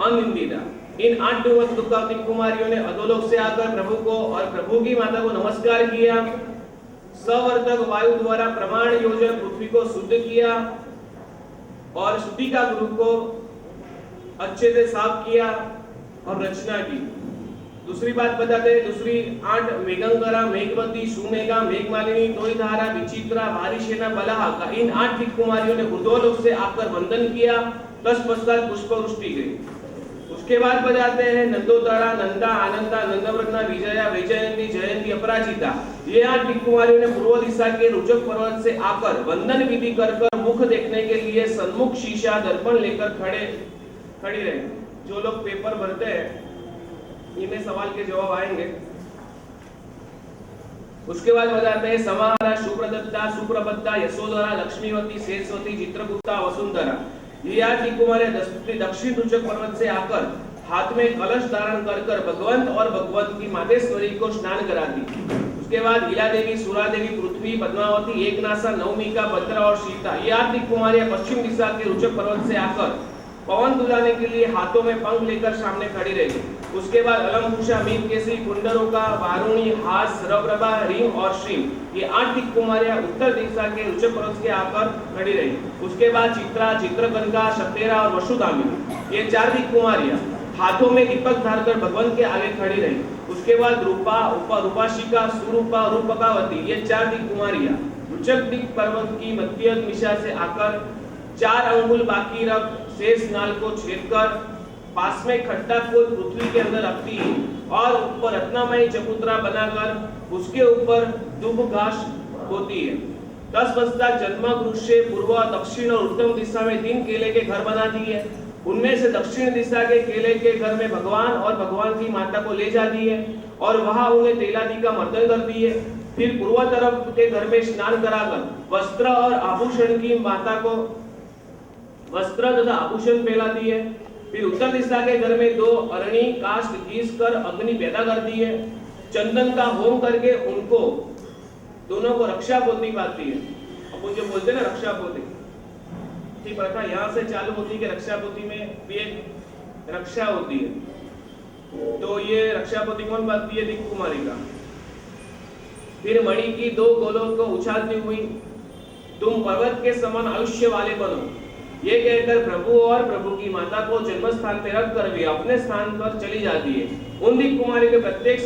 अनिंदिता। इन 8 दुखावती कुमारियों ने अधोलोक से आकर प्रभु को और प्रभु की माता को नमस्कार किया। सवर्तक वायु द्वारा प्रमाण योजन पृथ्वी को शुद्ध किया और शुद्धि का गुरु को अच्छे से साफ किया और रचना की। दूसरी बात बताते हैं, दूसरी 8 मेघंकरा, मेघवती, सुमेघा, मेघमालिनी, तोयधारा, विचित्रा, भारीसेना, बलाहा, इन 8 कुमारियों ने ऊर्ध्वलोक से आकर वंदन किया। तत्पश्चात पुष्पवृष्टि गई। उसके बाद बताते हैं नंदोदरा, नंदा, आनंदा, नंदव्रतना, विजया, वैजयंती, जयंती, अपराजिता, ये 8 कुमारियों ने पूर्व दिशा के रुचक पर्वत से आकर वंदन विधि कर मुख देखने के लिए सन्मुख शीशा दर्पण लेकर खड़ी रहे। जो लोग पेपर भरते हैं इनमें सवाल के जवाब आएंगे। उसके बाद बताते हैं समाहारा, सुप्रदत्ता, सुप्रभद्दा, यशोधरा, लक्ष्मीवती, शेषवती, चित्रगुप्ता, वसुंधरा, ये 8 कुमारियां दक्षिण रुचक पर्वत से आकर हाथ में कलश धारण कर भगवंत और भगवत की मातेश्वरी को स्नान कराती। उसके बाद लीला देवी, सुरा देवी, पृथ्वी, पद्मावती, एकनासा, नवमिका, भद्रा और सीता, ये 8 कुमारियां पश्चिम दिशा के रुचक पर्वत से आकर पवन बुलाने के लिए हाथों में पंख लेकर सामने खड़ी रही। उसके बाद अलंकुशा, मीनकेशी, कुंडरोका, वारुणी, हास, रवप्रभा, रीम और श्रीम, ये 8 कुमारियां उत्तर दिशा के रुचक पर्वत से आकर खड़ी रही। उसके बाद चित्रा, चित्रकनिका, शतेरा और वसुधामिनी, ये 4 कुमारियां हाथों में दीपक धारकर भगवान के आगे खड़ी रही। उसके बाद रूपा, रूपाशिका, सुरूपा, रूपकावती, ये 4 कुमारियां रुचक दिक पर्वत की मध्य दिशा से आकर 4 अंगुल बाकी रख शेष नाल को छेदकर पास में खड्डा खोद पृथ्वी के अंदर रखती है और ऊपर रत्नमय चबूतरा बनाकर उसके ऊपर दुब घास होती है। तत्पश्चात जन्मगृह से पूर्व, दक्षिण और उत्तर दिशा में 3 केले के घर बनाती है। उनमें से दक्षिण दिशा के केले के घर में भगवान और भगवान की माता को ले जाती है और वहां उन्हें तेलादि का मर्दन करती है। फिर पूर्व तरफ के घर में स्नान कराकर वस्त्र और आभूषण की माता को वस्त्र तथा आभूषण पहनाती है। फिर उत्तर दिशा के घर में 2 अरणी काष्ठ घीस कर अग्नि पैदा करती है। चंदन का होम करके उनको दोनों को रक्षा पोती पाती है। अपन जो बोलते हैं ना रक्षा पोती, ठीक प्रथा यहाँ से चालू होती है कि रक्षा पोती में भी एक रक्षा होती है। तो ये रक्षा पोती कौन बांधती है? दिक् कुमारी का। फिर मणि की 2 गोलों को उछालती हुई तुम पर्वत के समान आयुष्य वाले बनो, ये कहकर प्रभु और प्रभु की माता को जन्म स्थान पे रख कर भी अपने स्थान पर चली जाती है। उन दिक् कुमारी के प्रत्येक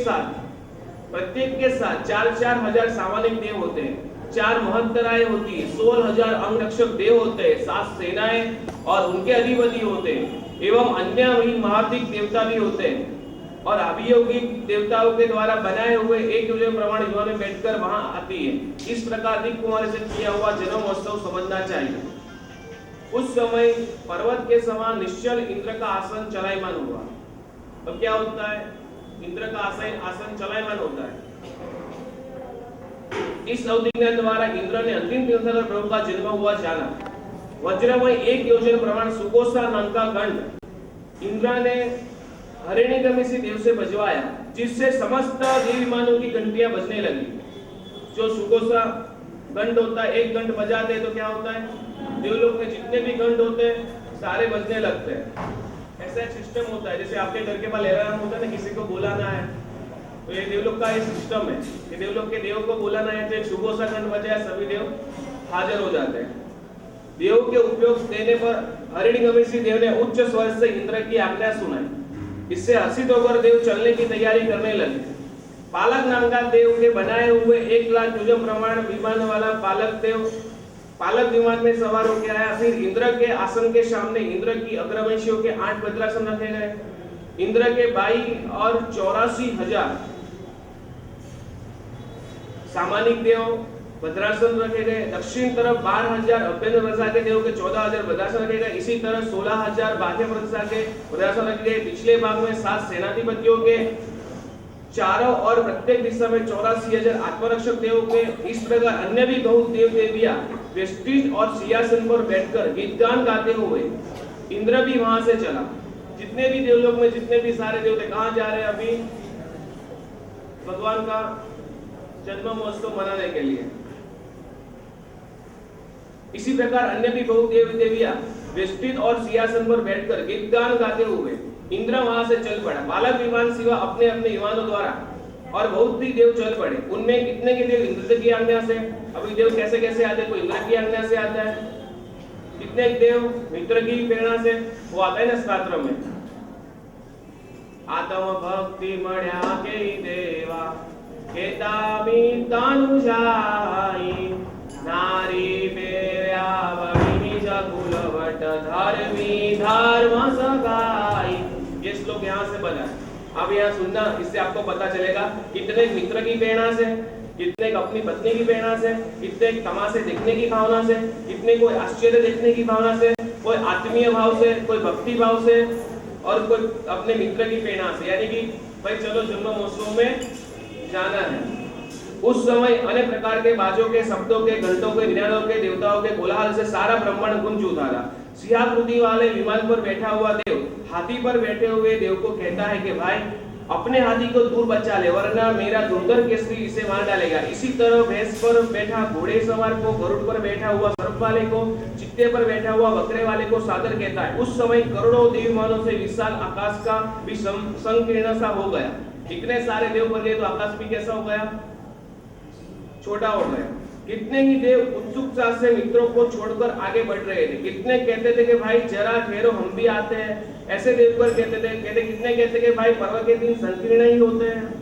के साथ 4-4 हजार सामानिक देव होते हैं, 4 महत्तराएं होती है, 16,000 अंगरक्षक देव होते हैं, 7 सेनाएं और उनके अधिपति होते हैं एवं अन्य भी महादिक देवता भी होते हैं और अभियोगिक देवताओं के द्वारा बनाए हुए एक योजन प्रमाण युवा में बैठकर वहां आती है। इस प्रकार दिक् कुमारी से किया हुआ जन्म महोत्सव समझना चाहिए। उस समय पर्वत के समान निश्चल इंद्र का आसन चलायमान हुआ। अब क्या होता है? इंद्र का आसन चलायमान होता है। इस अवधिज्ञा द्वारा इंद्र ने अंतिम तीर्थंकर प्रभु का जन्म हुआ जाना। वज्रमय 1 योजन प्रमाण सुकोसा नाम का गंड इंद्र ने हरिणीगमिसी देव से बजवाया, जिससे समस्त देव विमानों की घंटियां बजने लगी। जो सुकोसा गंड होता है, 1 गंड बजाते तो क्या होता है? देवलोक में जितने भी गंड होते हैं सारे बजने लगते हैं। ऐसा एक सिस्टम होता है, जैसे आपके घर के पास अलार्म होता है ना, किसी को बुलाना है तो ये देवलोक का एक सिस्टम है कि देवलोक के देव को बुलाना है तो एक शुभ सा गंड बजाए, सभी देव हाजिर हो जाते हैं। देव के उपयोग देने पर हरिणीगमिसी देव ने उच्च स्वर से इंद्र की आज्ञा सुनाई। इससे हर्षित होकर देव चलने की तैयारी करने लगे। पालक नाम का देव के बनाए हुए 1 लाख योजन प्रमाण विमान वाला पालक विमान में सवार होकर आया। फिर इंद्र के आसन के सामने इंद्र की अग्रवंशियों के 8 भद्रासन रखे गए। इंद्र के 22 और 84,000 सामानिक देव भद्रासन रखे गए। दक्षिण तरफ 12,000 अभ्यंतर प्रसा के देव के 14,000 भद्रासन रखे गए। इसी तरह 16,000 बाह्य प्रसा के भद्रासन रखे गए। पिछले भाग में 7 सेनाधिपतियों के चारों और प्रत्येक दिशा में 84,000 आत्मरक्षक देवों के। इस प्रकार अन्य भी बहुत देव देवियां वेस्टिज और सिंहासन पर बैठकर गीत गान गाते हुए इंद्र भी वहां से चला। जितने भी देवलोक में जितने भी सारे देवते कहां जा रहे हैं? अभी भगवान का जन्म महोत्सव मनाने के लिए। इसी प्रकार अन्य भी बहुत देव देवियां विस्तृत और सिंहासन पर बैठकर गीत गान गाते हुए इंद्र वहां से चल पड़ा। बालक विमान सिवा अपने अपने विमानों द्वारा और बहुत ही देव चल पड़े। उनमें कितने के देव इंद्र की आज्ञा से, अभी देव कैसे कैसे आते, कोई इंद्र की आज्ञा से आता है, कितने देव मित्र की प्रेरणा से, वो आता है ना शास्त्र में। आत्म भक्ति मड्या के देवा केतामी तानुजाई नारी पेव्या वणिनी जकुलवट धर्मी धर्म सगाई। ये श्लोक यहाँ से बना है। अब यहाँ सुनना, इससे आपको पता चलेगा कितने मित्र की प्रेरणा से, कितने अपनी पत्नी की प्रेरणा से, कितने तमाशे देखने की भावना से, कितने कोई आश्चर्य देखने की भावना से, कोई आत्मीय भाव से, कोई भक्ति भाव से, और कोई अपने मित्र की प्रेरणा से। यानी कि भाई चलो जन्म महोत्सव में जाना है। उस समय अनेक प्रकार के बाजों के, शब्दों के, घंटों के, निनादों के, देवताओं के कोलाहल से सारा ब्रह्मांड गूंज उठा था। सिंहाकृति वाले विमान पर बैठा हुआ देव हाथी पर बैठे हुए देव को कहता है कि भाई अपने हाथी को दूर बचा ले, वरना मेरा दुर्धर केसरी इसे मार डालेगा। इसी तरह भैंस पर बैठा घोड़े सवार को, गरुड़ पर बैठा हुआ सर्प वाले को, चित्ते पर बैठा हुआ बकरे वाले को सादर कहता है। उस समय करोड़ों देवमानों से विशाल आकाश का भी संकीर्ण सा हो गया। इतने सारे देव बन गए तो आकाश भी कैसा हो गया, छोटा हो गया। कितने ही देव उत्सुकता से मित्रों को छोड़कर आगे बढ़ रहे थे। कितने कहते थे कि भाई जरा ठहरो हम भी आते हैं, ऐसे देव पर कहते थे। कितने कहते कि भाई पर्व के दिन संकीर्ण ही होते हैं,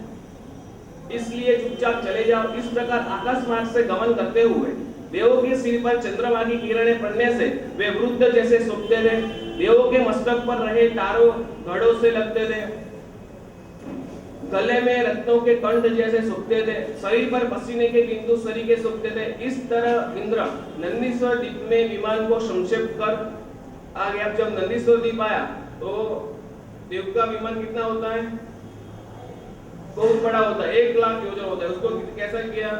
इसलिए चुपचाप चले जाओ। इस प्रकार आकाश मार्ग से गमन करते हुए देवों के सिर पर चंद्रमा की किरणें पड़ने से वे वृद्ध जैसे सोचते थे। देवों के मस्तक पर रहे तारों घड़ों से लगते थे, गले में रत्नों के कंठ जैसे सुखते थे, शरीर पर पसीने के बिंदु सरीखे सुखते थे। इस तरह इंद्र नंदीश्वर द्वीप में विमान को संक्षेप कर आ गया। जब नंदीश्वर द्वीप आया तो देव का विमान कितना होता है, बहुत बड़ा होता है, 1 लाख योजन होता है। उसको कैसा किया,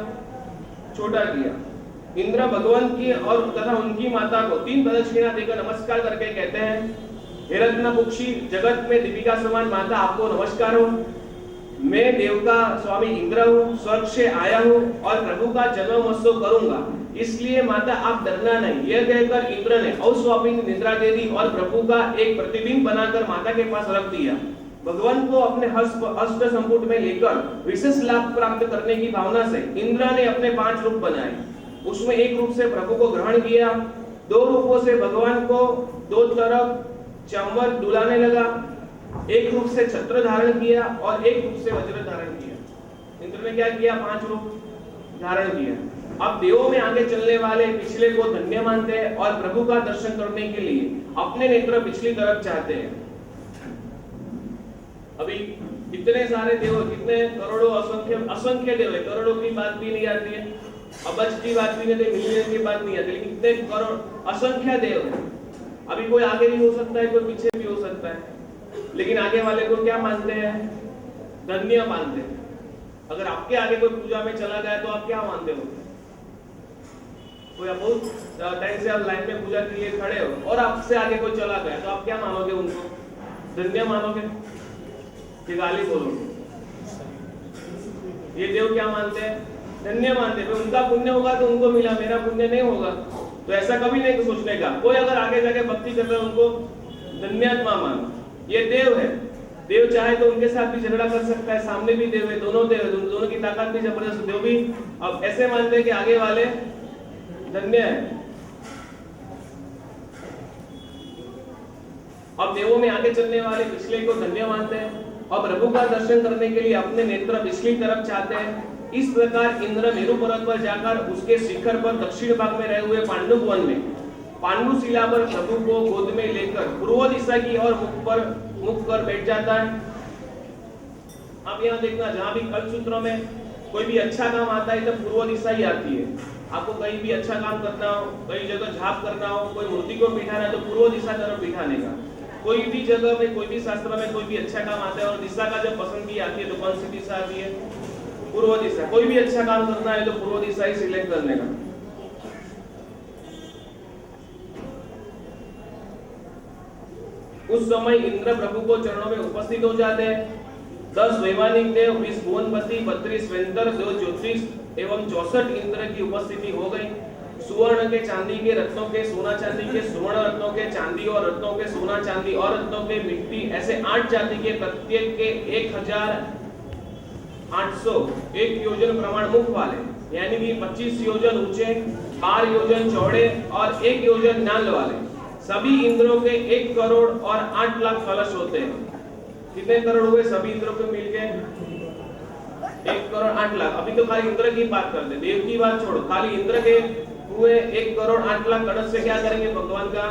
छोटा किया। इंद्र भगवान की और तथा उनकी माता को 3 प्रदक्षिणा देकर नमस्कार करके कहते हैं, हे रत्नपुक्षी, जगत में दीपिका समान माता, आपको नमस्कार हो। मैं देव का स्वामी इंद्र हूँ, स्वर्ग से आया हूँ और प्रभु का जन्म महोत्सव करूंगा, इसलिए माता आप डरना नहीं। यह कहकर इंद्र ने अस्वाभिनी निद्रा दे दी और प्रभु का एक प्रतिबिंब बनाकर माता के पास रख दिया। भगवान को अपने हस्त संपुट में लेकर विशेष लाभ प्राप्त करने की भावना से इंद्र ने अपने 5 रूप बनाए। उसमें एक रूप से प्रभु को ग्रहण किया, 2 रूपों से भगवान को 2 तरफ चंवर डुलाने लगा, एक रूप से छत्र धारण किया और एक रूप से वज्र धारण किया। इंद्र ने क्या किया, 5 रूप धारण किया। अब देवों में आगे चलने वाले पिछले को धन्य मानते हैं और प्रभु का दर्शन करने के लिए अपने नेत्र पिछली तरफ चाहते हैं। अभी इतने सारे देव, कितने करोड़ों असंख्य देव है, करोड़ों की बात भी नहीं आती है, अबज की बात भी नहीं, मिलियन की बात नहीं आती, लेकिन इतने करोड़ असंख्य देव है। अभी कोई आगे भी हो सकता है, कोई पीछे भी हो सकता है, लेकिन आगे वाले को क्या मानते हैं, धन्य मानते हैं। अगर आपके आगे कोई पूजा में चला गया तो आप क्या मानते हो, कोई बहुत टाइम से आप लाइन में पूजा के लिए खड़े हो और आपसे आगे कोई चला गया तो आप क्या मानोगे, उनको धन्य मानोगे कि गाली बोलोगे? ये देव क्या मानते हैं, धन्य मानते हैं। उनका पुण्य होगा तो उनको मिला, मेरा पुण्य नहीं होगा, तो ऐसा कभी नहीं सोचने का। कोई अगर आगे जाके भक्ति कर रहा है उनको धन्यात्मा मानो। ये देव है, देव चाहे तो उनके साथ भी झगड़ा कर सकता है, सामने भी देव है, दोनों देव है, दोनों की ताकत भी जबरदस्त। देव भी अब ऐसे मानते हैं कि आगे वाले धन्य है। अब देवों में आगे चलने वाले पिछले को धन्य मानते हैं और प्रभु का दर्शन करने के लिए अपने नेत्र पिछली तरफ चाहते हैं। इस प्रकार इंद्र मेरु पर्वत पर जाकर उसके शिखर पर दक्षिण भाग में रहे हुए पांडु वन में पांडु शिला पर प्रभु को गोद में लेकर पूर्व दिशा की ओर मुख कर बैठ जाता है। अब यहाँ देखना, जहाँ भी कल्पसूत्रों में कोई भी अच्छा काम आता है तो पूर्व दिशा ही आती है। आपको कहीं भी अच्छा काम करना हो, कई जगह झाप करना हो, कोई मूर्ति को बिठाना है तो पूर्व दिशा तरफ बिठाने का। कोई भी जगह में, कोई भी शास्त्र में कोई भी अच्छा काम आता है और दिशा का जब पसंदगी आती है तो कौन सी दिशा आती है, पूर्व दिशा। कोई भी अच्छा काम करना है तो पूर्व दिशा ही सिलेक्ट करने का। उस समय इंद्र प्रभु को चरणों में उपस्थित हो जाते हैं। 10 वैमानिक देव, 20 भुवनपति, 32 वेंतर, 2 ज्योतिष एवं 64 इंद्र की उपस्थिति हो गई। सुवर्ण के, चांदी के, रत्नों के, सोना चांदी के, सुवर्ण रत्नों के, चांदी और रत्नों के, सोना चांदी और रत्नों के, मिट्टी, ऐसे 8 जाति के प्रत्येक के 1800 1 योजन प्रमाण मुख वाले, यानी कि 25 योजन ऊंचे, 12 योजन चौड़े और 1 योजन नाल वाले सभी इंद्रों के 1 करोड़ और 8 लाख कलश होते हैं। कितने करोड़ हुए सभी इंद्रों के मिलके? 1 करोड़ 8 लाख। अभी तो खाली इंद्र की बात करते, देव की बात छोड़ो, खाली इंद्र के हुए 1 करोड़ 8 लाख कलश से क्या करेंगे? भगवान का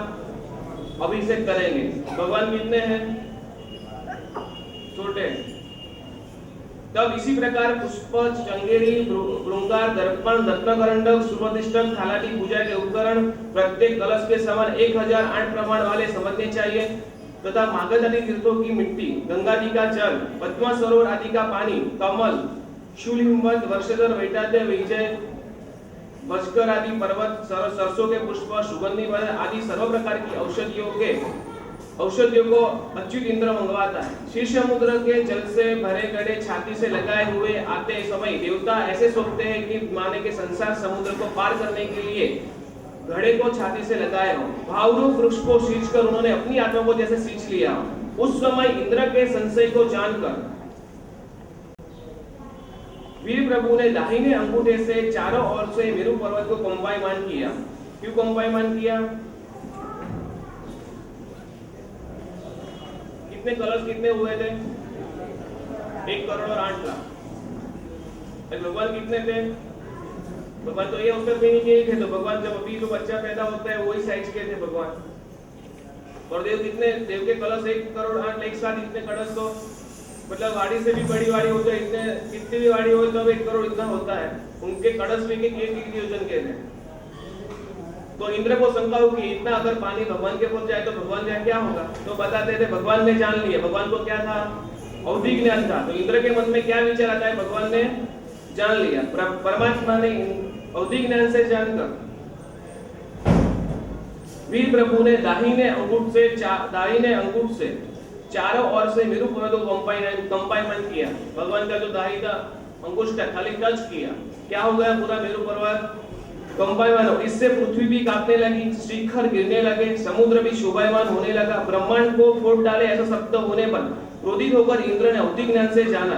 अभिषेक करेंगे। भगवान कितने हैं? छोटे। तब इसी प्रकार पुष्प, चंगेरी, भृंगार, दर्पण, रत्नकरंडक, सुवर्णिष्ठक, थालाटी, पूजा के उपकरण प्रत्येक कलश के समान 1008 प्रमाण वाले समझने चाहिए तथा मागध आदि तीर्थों की मिट्टी, गंगा जी का जल, पद्मा सरोवर आदि का पानी, कमल, शूलहिम्मत, वर्षधर, वैटाद्य, विजय, भस्कर आदि पर्वत, सरसों के पुष्प, सुगंधी वन आदि सर्व प्रकार की औषधियों को अच्युत इंद्र मंगवाता है। शीर्ष समुद्र के जल से भरे घड़े छाती से लगाए हुए आते समय देवता ऐसे सोचते हैं कि माने के संसार समुद्र को पार करने के लिए घड़े को छाती से लगाए हो। भावरूप वृक्ष को सींचकर उन्होंने अपनी आत्मा को जैसे सींच लिया। उस समय इंद्र के संशय को जानकर वीर प्रभु ने दाहिने अंगूठे से चारों ओर से मेरु पर्वत को कंपायमान किया। क्यों कंपायमान किया? कितने कलश कितने हुए थे? 1 करोड़ और 8 लाख। भगवान कितने थे? भगवान तो ये अवसर भी नहीं किए थे, तो भगवान जब अभी जो बच्चा पैदा होता है वही साइज के थे भगवान। और देव कितने? देव के कलश 1 करोड़ 8 लाख, एक साथ इतने कलश तो मतलब वाड़ी से भी बड़ी वाड़ी हो तो इतने, कितनी भी वाड़ी हो तब 1 करोड़ इतना होता है। उनके कलश भी के योजन के थे। तो इंद्र को शंका होगी इतना अगर पानी भगवान के पहुंच जाए तो भगवान का क्या होगा? तो बताते थे भगवान ने जान लिया। भगवान को क्या था? अवधि ज्ञान था। तो इंद्र के मन में क्या विचार आता है? भगवान ने जान लिया। परमात्मा ने अवधि ज्ञान से जानकर वीर प्रभु ने दाहिने अंगूठ से चारों ओर से मेरु पर्वत को कंपायमान किया। भगवान का जो दाहिना अंगुष्ठ खाली टच किया, क्या हो गया? पूरा मेरु पर्वत कंपायमान हो। इससे पृथ्वी भी कांपने लगी, शिखर गिरने लगे, समुद्र भी शोभायमान होने लगा। ब्रह्मांड को फोड़ डाले ऐसा शब्द होने पर क्रोधित होकर इंद्र ने अवधि ज्ञान से जाना।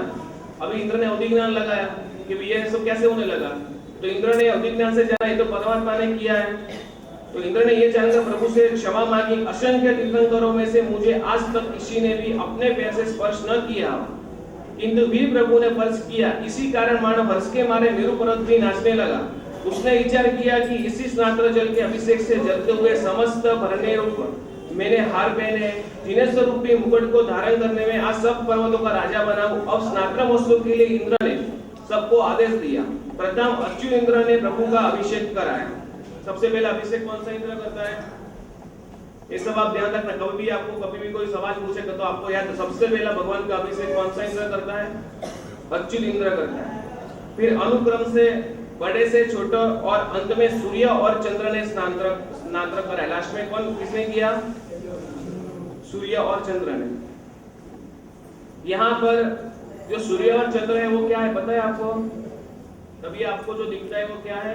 अभी इंद्र ने अवधि ज्ञान लगाया कि ये सब कैसे होने लगा। तो इंद्र ने अवधि ज्ञान से जाना, ये तो परमात्मा ने किया है। तो इंद्र ने ये जानकर प्रभु से क्षमा मांगी। असंख्य तीर्थंकरों में से मुझे आज तक किसी ने भी अपने पैर से स्पर्श न किया, किंतु वीर प्रभु ने स्पर्श किया। इसी कारण मानो हर्ष के मारे मेरु पर्वत भी नाचने लगा। उसने विचार किया कि इसी स्नात्र जल के अभिषेक से जलते हुए समस्त भरने रूप मैंने हार पहने, जिन्हें स्वरूपी मुकुट को धारण करने में आज सब पर्वतों का राजा बनाऊं। अब स्नात्र महोत्सव के लिए इंद्र ने सबको आदेश दिया। प्रथम अच्युत इंद्र ने प्रभु का अभिषेक कराया। सबसे पहला अभिषेक कौन सा इंद्र करता है? ये सब आप ध्यान रखना। कभी भी कोई सवाल पूछेगा तो आपको याद, सबसे पहला भगवान का अभिषेक कौन सा इंद्र करता है? अच्युत इंद्र करता है। फिर अनुक्रम से बड़े से छोटा और अंत में सूर्य और चंद्र ने स्नात्र कराया। लास्ट में कौन किसने किया? सूर्य और चंद्र ने। यहाँ पर जो सूर्य और चंद्र है वो क्या है पता है आपको? तभी आपको जो दिखता है वो क्या है?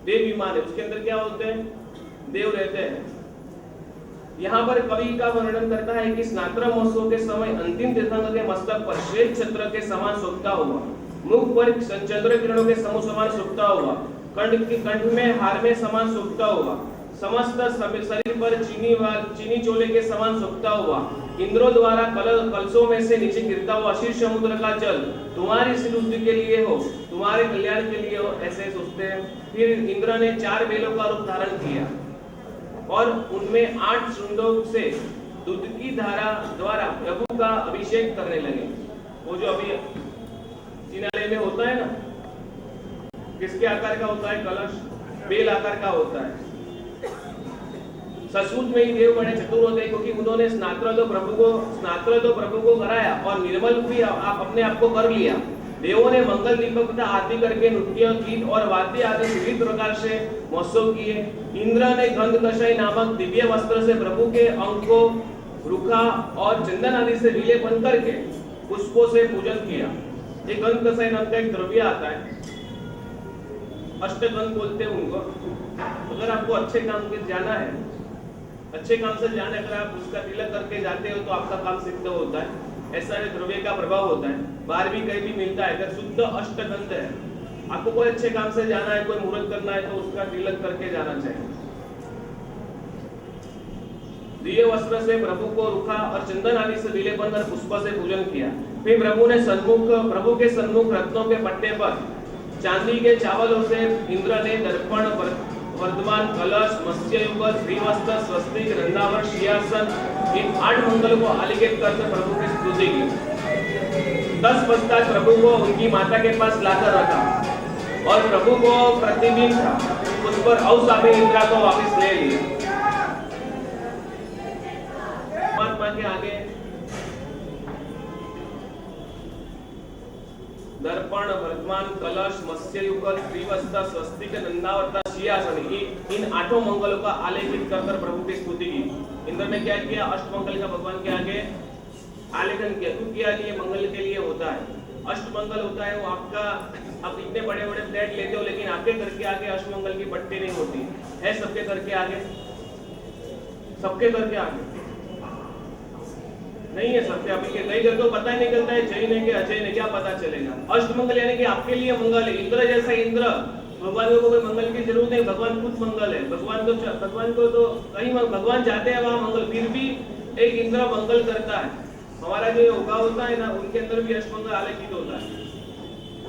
देव विमान है। उसके अंदर क्या होते हैं? देव रहते हैं। यहाँ पर कवि का वर्णन करता है कि स्नात्र महोत्सव के समय अंतिम तीर्थंकर के मस्तक पर श्वेत छत्र के समान शोभता हुआ, मुख पर चंद्र किरणों के समूह समान शोभता हुआ, कंठ में हार में समान शोभता हुआ, समस्त शरीर पर चीनी चोले के समान शोभता हुआ, इंद्रों द्वारा कलशों में से नीचे गिरता हुआ शीर्ष समुद्र का जल तुम्हारी सिद्धि के लिए हो, तुम्हारे कल्याण के लिए हो, ऐसे सोचते हैं। फिर इंद्र ने 4 बेलों का रूप धारण किया और उनमें 8 शुंडों से दूध की धारा द्वारा प्रभु का अभिषेक करने लगे। वो जो अभी जिनालय में होता है ना, किसके आकार का होता है? कलश बेल आकार का होता है। सचमुच में ही देव बड़े चतुर होते हैं, क्योंकि उन्होंने स्नात्र तो प्रभु को कराया और निर्मल भी अपने आप को कर लिया। देवों ने मंगल दीपक तथा आरती करके नृत्य, गीत और वाद्य आदि विविध प्रकार से महोत्सव किए। इंद्र ने गंध कषाय नामक दिव्य वस्त्र से प्रभु के अंग को रुखा और चंदन आदि से विलेपन करके पुष्पों से पूजन किया। एक गंध कषाय नाम का एक द्रव्य आता है, अष्टगंध बोलते हैं उनको। अगर आपको अच्छे काम के जाना है, अच्छे काम से जाना, अगर आप उसका तिलक करके जाते हो तो आपका काम सिद्ध होता है। ऐसा द्रव्य का प्रभाव होता है, बाहर भी कहीं भी मिलता है। अगर शुद्ध अष्टगंध है, आपको कोई अच्छे काम से जाना है, कोई मुहूर्त करना है, तो उसका तिलक करके जाना चाहिए। दिए वस्त्र से प्रभु को रुखा और चंदन आदि से विलेपन कर पुष्प से पूजन किया। फिर प्रभु के सन्मुख रत्नों के पट्टे पर चांदी के चावलों से इंद्र ने दर्पण, वर्धमान, कलश, मत्स्ययुगल, श्रीवस्त्र, स्वस्तिक, रंधावर, सिंहासन, इन 8 मंगल को आलिंगित करके प्रभु की स्तुति की। तत्पश्चात प्रभु को उनकी माता के पास लाकर रखा और प्रभु को प्रतिबिंब था उस पर अवसापी निद्रा को वापस ले लिया। परमात्मा के आगे दर्पण, वर्धमान, कलश, मत्स्ययुगल, श्रीवस्त्र, स्वस्तिक, नंदावता, सिंहासन, इन 8 मंगलों का आलेखित कर प्रभु की स्तुति की। इंद्र ने क्या किया? अष्टमंगल का भगवान के आगे आलेखन किया। क्यों किया? ये मंगल के लिए होता है। अष्टमंगल होता है वो आपका, आप इतने बड़े बड़े प्लेट लेते हो लेकिन आपके घर के आगे अष्टमंगल की पट्टी नहीं होती है। सबके घर के आगे, सबके घर के आगे नहीं है। सबके अभी के कई घर को पता ही नहीं चलता है जैन है कि अजय ने, क्या पता चलेगा? अष्टमंगल यानी कि आपके लिए मंगल है। इंद्र जैसा इंद्र, भगवान को कोई मंगल की जरूरत नहीं, भगवान खुद मंगल है। भगवान को तो कहीं भगवान जाते हैं वहां मंगल, फिर भी एक इंद्र मंगल करता है। हमारा जो योगा होता है ना, उनके अंदर भी अष्टमंगल आलेखित होता है।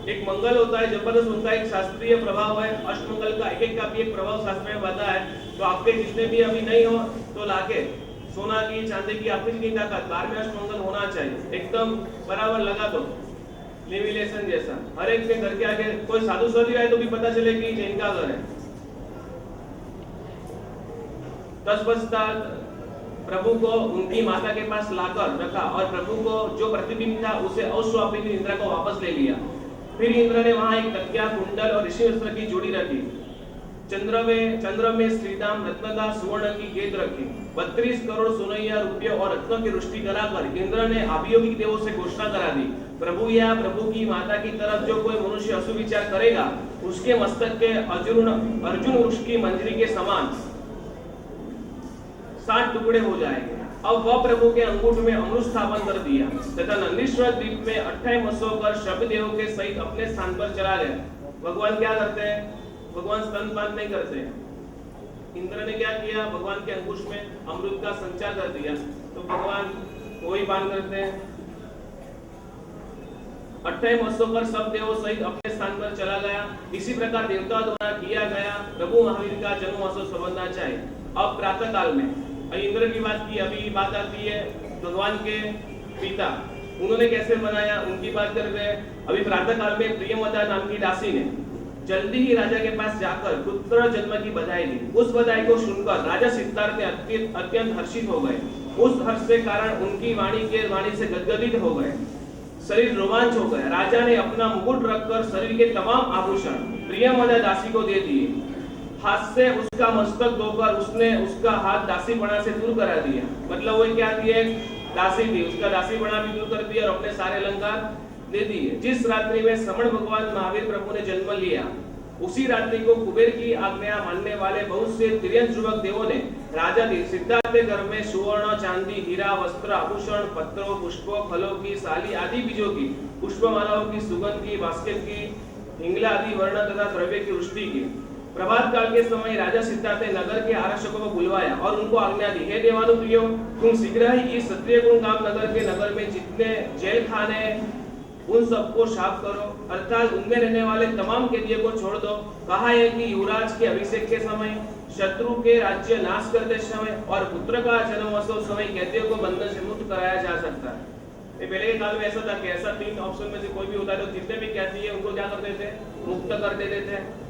एक मंगल होता है जबरदस्त, उनका एक शास्त्रीय प्रभाव है। अष्टमंगल का एक का भी एक प्रभाव शास्त्र में बताया है। तो आपके जितने भी अभी नहीं हो तो लाके सोना की, चांदी की, आपकी जितनी ताकत, 12 में अष्टमंगल होना चाहिए, एकदम बराबर लगा दो, लेमिनेशन जैसा। हर एक के घर के आगे कोई साधु सर आए तो भी पता चले कि जैन का घर है। तत्पश्चात प्रभु को उनकी माता के पास लाकर रखा और प्रभु को जो प्रतिबिंब था उसे अश्वापिनी निद्रा को वापस ले लिया। फिर इंद्र ने वहां एक तकिया, कुंडल और ऋषि वस्त्र की जोड़ी रखी। चंद्र में श्रीदाम, रत्नदा, सुवर्ण की गेंद रखी। 32 करोड़ सोनैया, रुपये और रत्नों की वृष्टि कराकर इंद्र ने अभियोगी देवों से घोषणा करा दी, प्रभु या प्रभु की माता की तरफ जो कोई मनुष्य असुविचार करेगा उसके मस्तक के अर्जुन वृक्ष की मंजरी के समान 60 टुकड़े हो जाएंगे। अब वह प्रभु के अंगूठ में अमृत स्थापन कर दिया तथा नंदीश्वर द्वीप में 28 वर्षों कर शब्देव के सहित अपने स्थान पर चला गया। भगवान क्या करते हैं? भगवान स्तनपान नहीं करते। इंद्र ने क्या किया? भगवान के अंकुश में अमृत का संचार कर दिया, तो भगवान वही पान करते हैं। 28 वर्षों पर सब देवों सहित अपने स्थान पर चला गया। इसी प्रकार देवता द्वारा किया गया प्रभु महावीर का जन्म महोत्सव समझना चाहिए। अब प्रातः काल में इंद्र की बात की, अभी बात आती है भगवान के पिता, उन्होंने कैसे बनाया उनकी बात कर रहे हैं। अभी प्रातः काल में प्रियमदा नाम की दासी ने जल्दी ही राजा के पास जाकर पुत्र जन्म की बधाई दी। उस बधाई को सुनकर राजा सिद्धार्थ अत्यंत हर्षित हो गए। उस हर्ष के कारण उनकी वाणी से गदगदित हो गए, शरीर रोमांच हो गया। राजा ने अपना मुकुट रखकर शरीर के तमाम आभूषण प्रियमदा दासी को दे दिए। हाथ से उसका मस्तक धोकर उसने उसका हाथ दासीपना से दूर करा दिया। मतलब वो क्या दिए? दासी थी, उसका दासीपना भी दूर कर दिया और अपने सारे अलंकार दे दिए। जिस रात्रि में श्रवण भगवान महावीर प्रभु ने जन्म लिया, उसी रात्रि को कुबेर की आज्ञा मानने वाले बहुत से तिर्यक युवक देवों ने राजा सिद्धार्थ के घर में सुवर्ण, चांदी, हीरा, वस्त्र, आभूषण, पत्रों, पुष्पों, फलों की साली आदि बीजों की, पुष्पमालाओं की, सुगंध की, बास्केट की, हिंगला आदि वर्ण तथा द्रव्य की वृष्टि की। प्रभात काल के समय राजा सिद्धार्थ ने नगर के आरक्षकों को बुलवाया और उनको आज्ञा दी, हे देवानुप्रियो, तुम शीघ्र ही इस क्षत्रिय गुणगाम नगर में जितने जेल खाने उन सबको साफ करो, अर्थात उनमें रहने वाले तमाम कैदियों को छोड़ दो। कहा है कि युवराज के अभिषेक के समय, शत्रु के राज्य नाश करते समय और पुत्र का जन्मोत्सव समय कैदियों को बंधन से मुक्त कराया जा सकता है। पहले के काल में ऐसा था कि ऐसा 3 ऑप्शन में से कोई भी होता है तो जितने भी कैदी है उनको क्या कर देते थे? मुक्त कर देते थे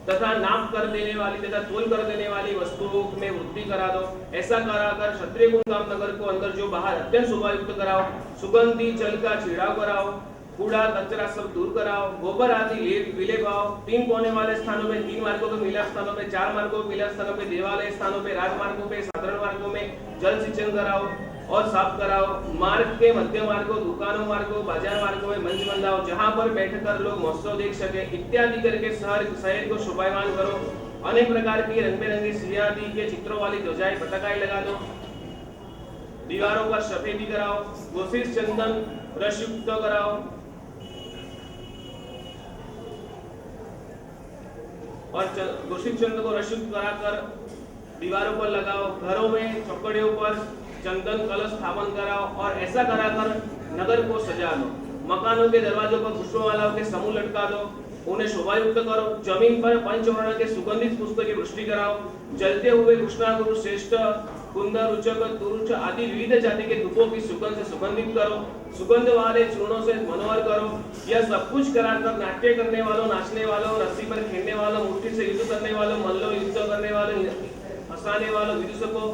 तथा नाप कर देने वाली तथा तोल कर देने वाली वस्तुओं में वृद्धि करा दो। ऐसा कराकर क्षत्रिय गुणगाम नगर को अंदर जो बाहर अत्यंत शोभायुक्त कराओ। सुगंधी जल का छिड़काव कराओ, कूड़ा कचरा सब दूर कराओ, गोबर आदि विलेवाओ। 3 कोने वाले स्थानों में, 3 मार्गों के मिलाप स्थानों में, 4 मार्गों के मिलाप स्थानों में, देवालय स्थानों में, राजमार्गों पे, साधारण मार्गों में जल सिंचन कराओ। और साफ कराओ। मार्ग के मध्य मार्गों, दुकानों मार्गों, बाजार मार्गों में मंच बंधाओ जहां पर बैठकर लोग महोत्सव देख सके इत्यादि करके शहर को शोभायमान करो। अनेक प्रकार की रंग बिरंगी सियादी के चित्रों वाली ध्वजाएं पताकाएं लगा दो। दीवारों पर सफेदी कराओ। गोशीर चंदन रस युक्त कराओ। और गोशीर चंदन को रस युक्त कराकर दीवारों पर लगाओ। घरों में चौकड़ियों पर चंदन कलश स्थापन कराओ और ऐसा कराकर नगर को सजा दो। मकानों के दरवाजों पर पुष्पमालाओं के समूह लटका दो। उन्हें शोभायुक्त करो। जमीन पर पंचवर्ण के सुगंधित पुष्प की वृष्टि कराओ। जलते हुए कृष्णागुरु श्रेष्ठ कुंद रुचक तुरुच आदि विविध जाति के धूपों की सुगंध से सुगंधित करो। सुगंध वाले चूर्णों से मनोहर करो। यह सब कुछ कराकर नाट्य करने वालों, नाचने वालों, रस्सी पर खेलने वालों, मुट्ठी से युद्ध करने वालों, मल्लो युद्ध करने वालों, हंसाने वालों, विदूषकों,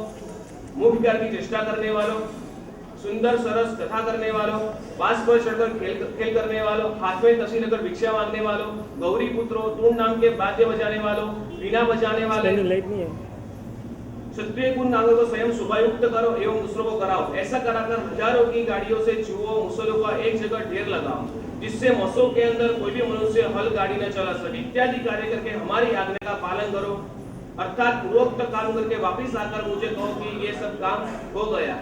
मुख प्यार की चेष्टा करने वालों, सुंदर सरस कथा करने वालों, बांस पर चढ़कर खेल करने वालों, हाथ में तस्वीर लेकर भिक्षा मांगने वालों, गौरी पुत्रों, तूण नाम के वाद्य बजाने वालों, वीणा बजाने वाले, क्षत्रिय कुल नागों को स्वयं शोभायुक्त करो एवं दूसरों को कराओ। ऐसा कराकर हजारों की गाड़ियों से चूहों मुसलों का एक जगह ढेर लगाओ जिससे महोत्सव के अंदर कोई भी मनुष्य हल गाड़ी न चला सके। इत्यादि कार्य करके हमारी आज्ञा का पालन करो। अर्थात पूर्वोक्त काम करके वापिस आकर मुझे कहो कि ये सब काम हो गया।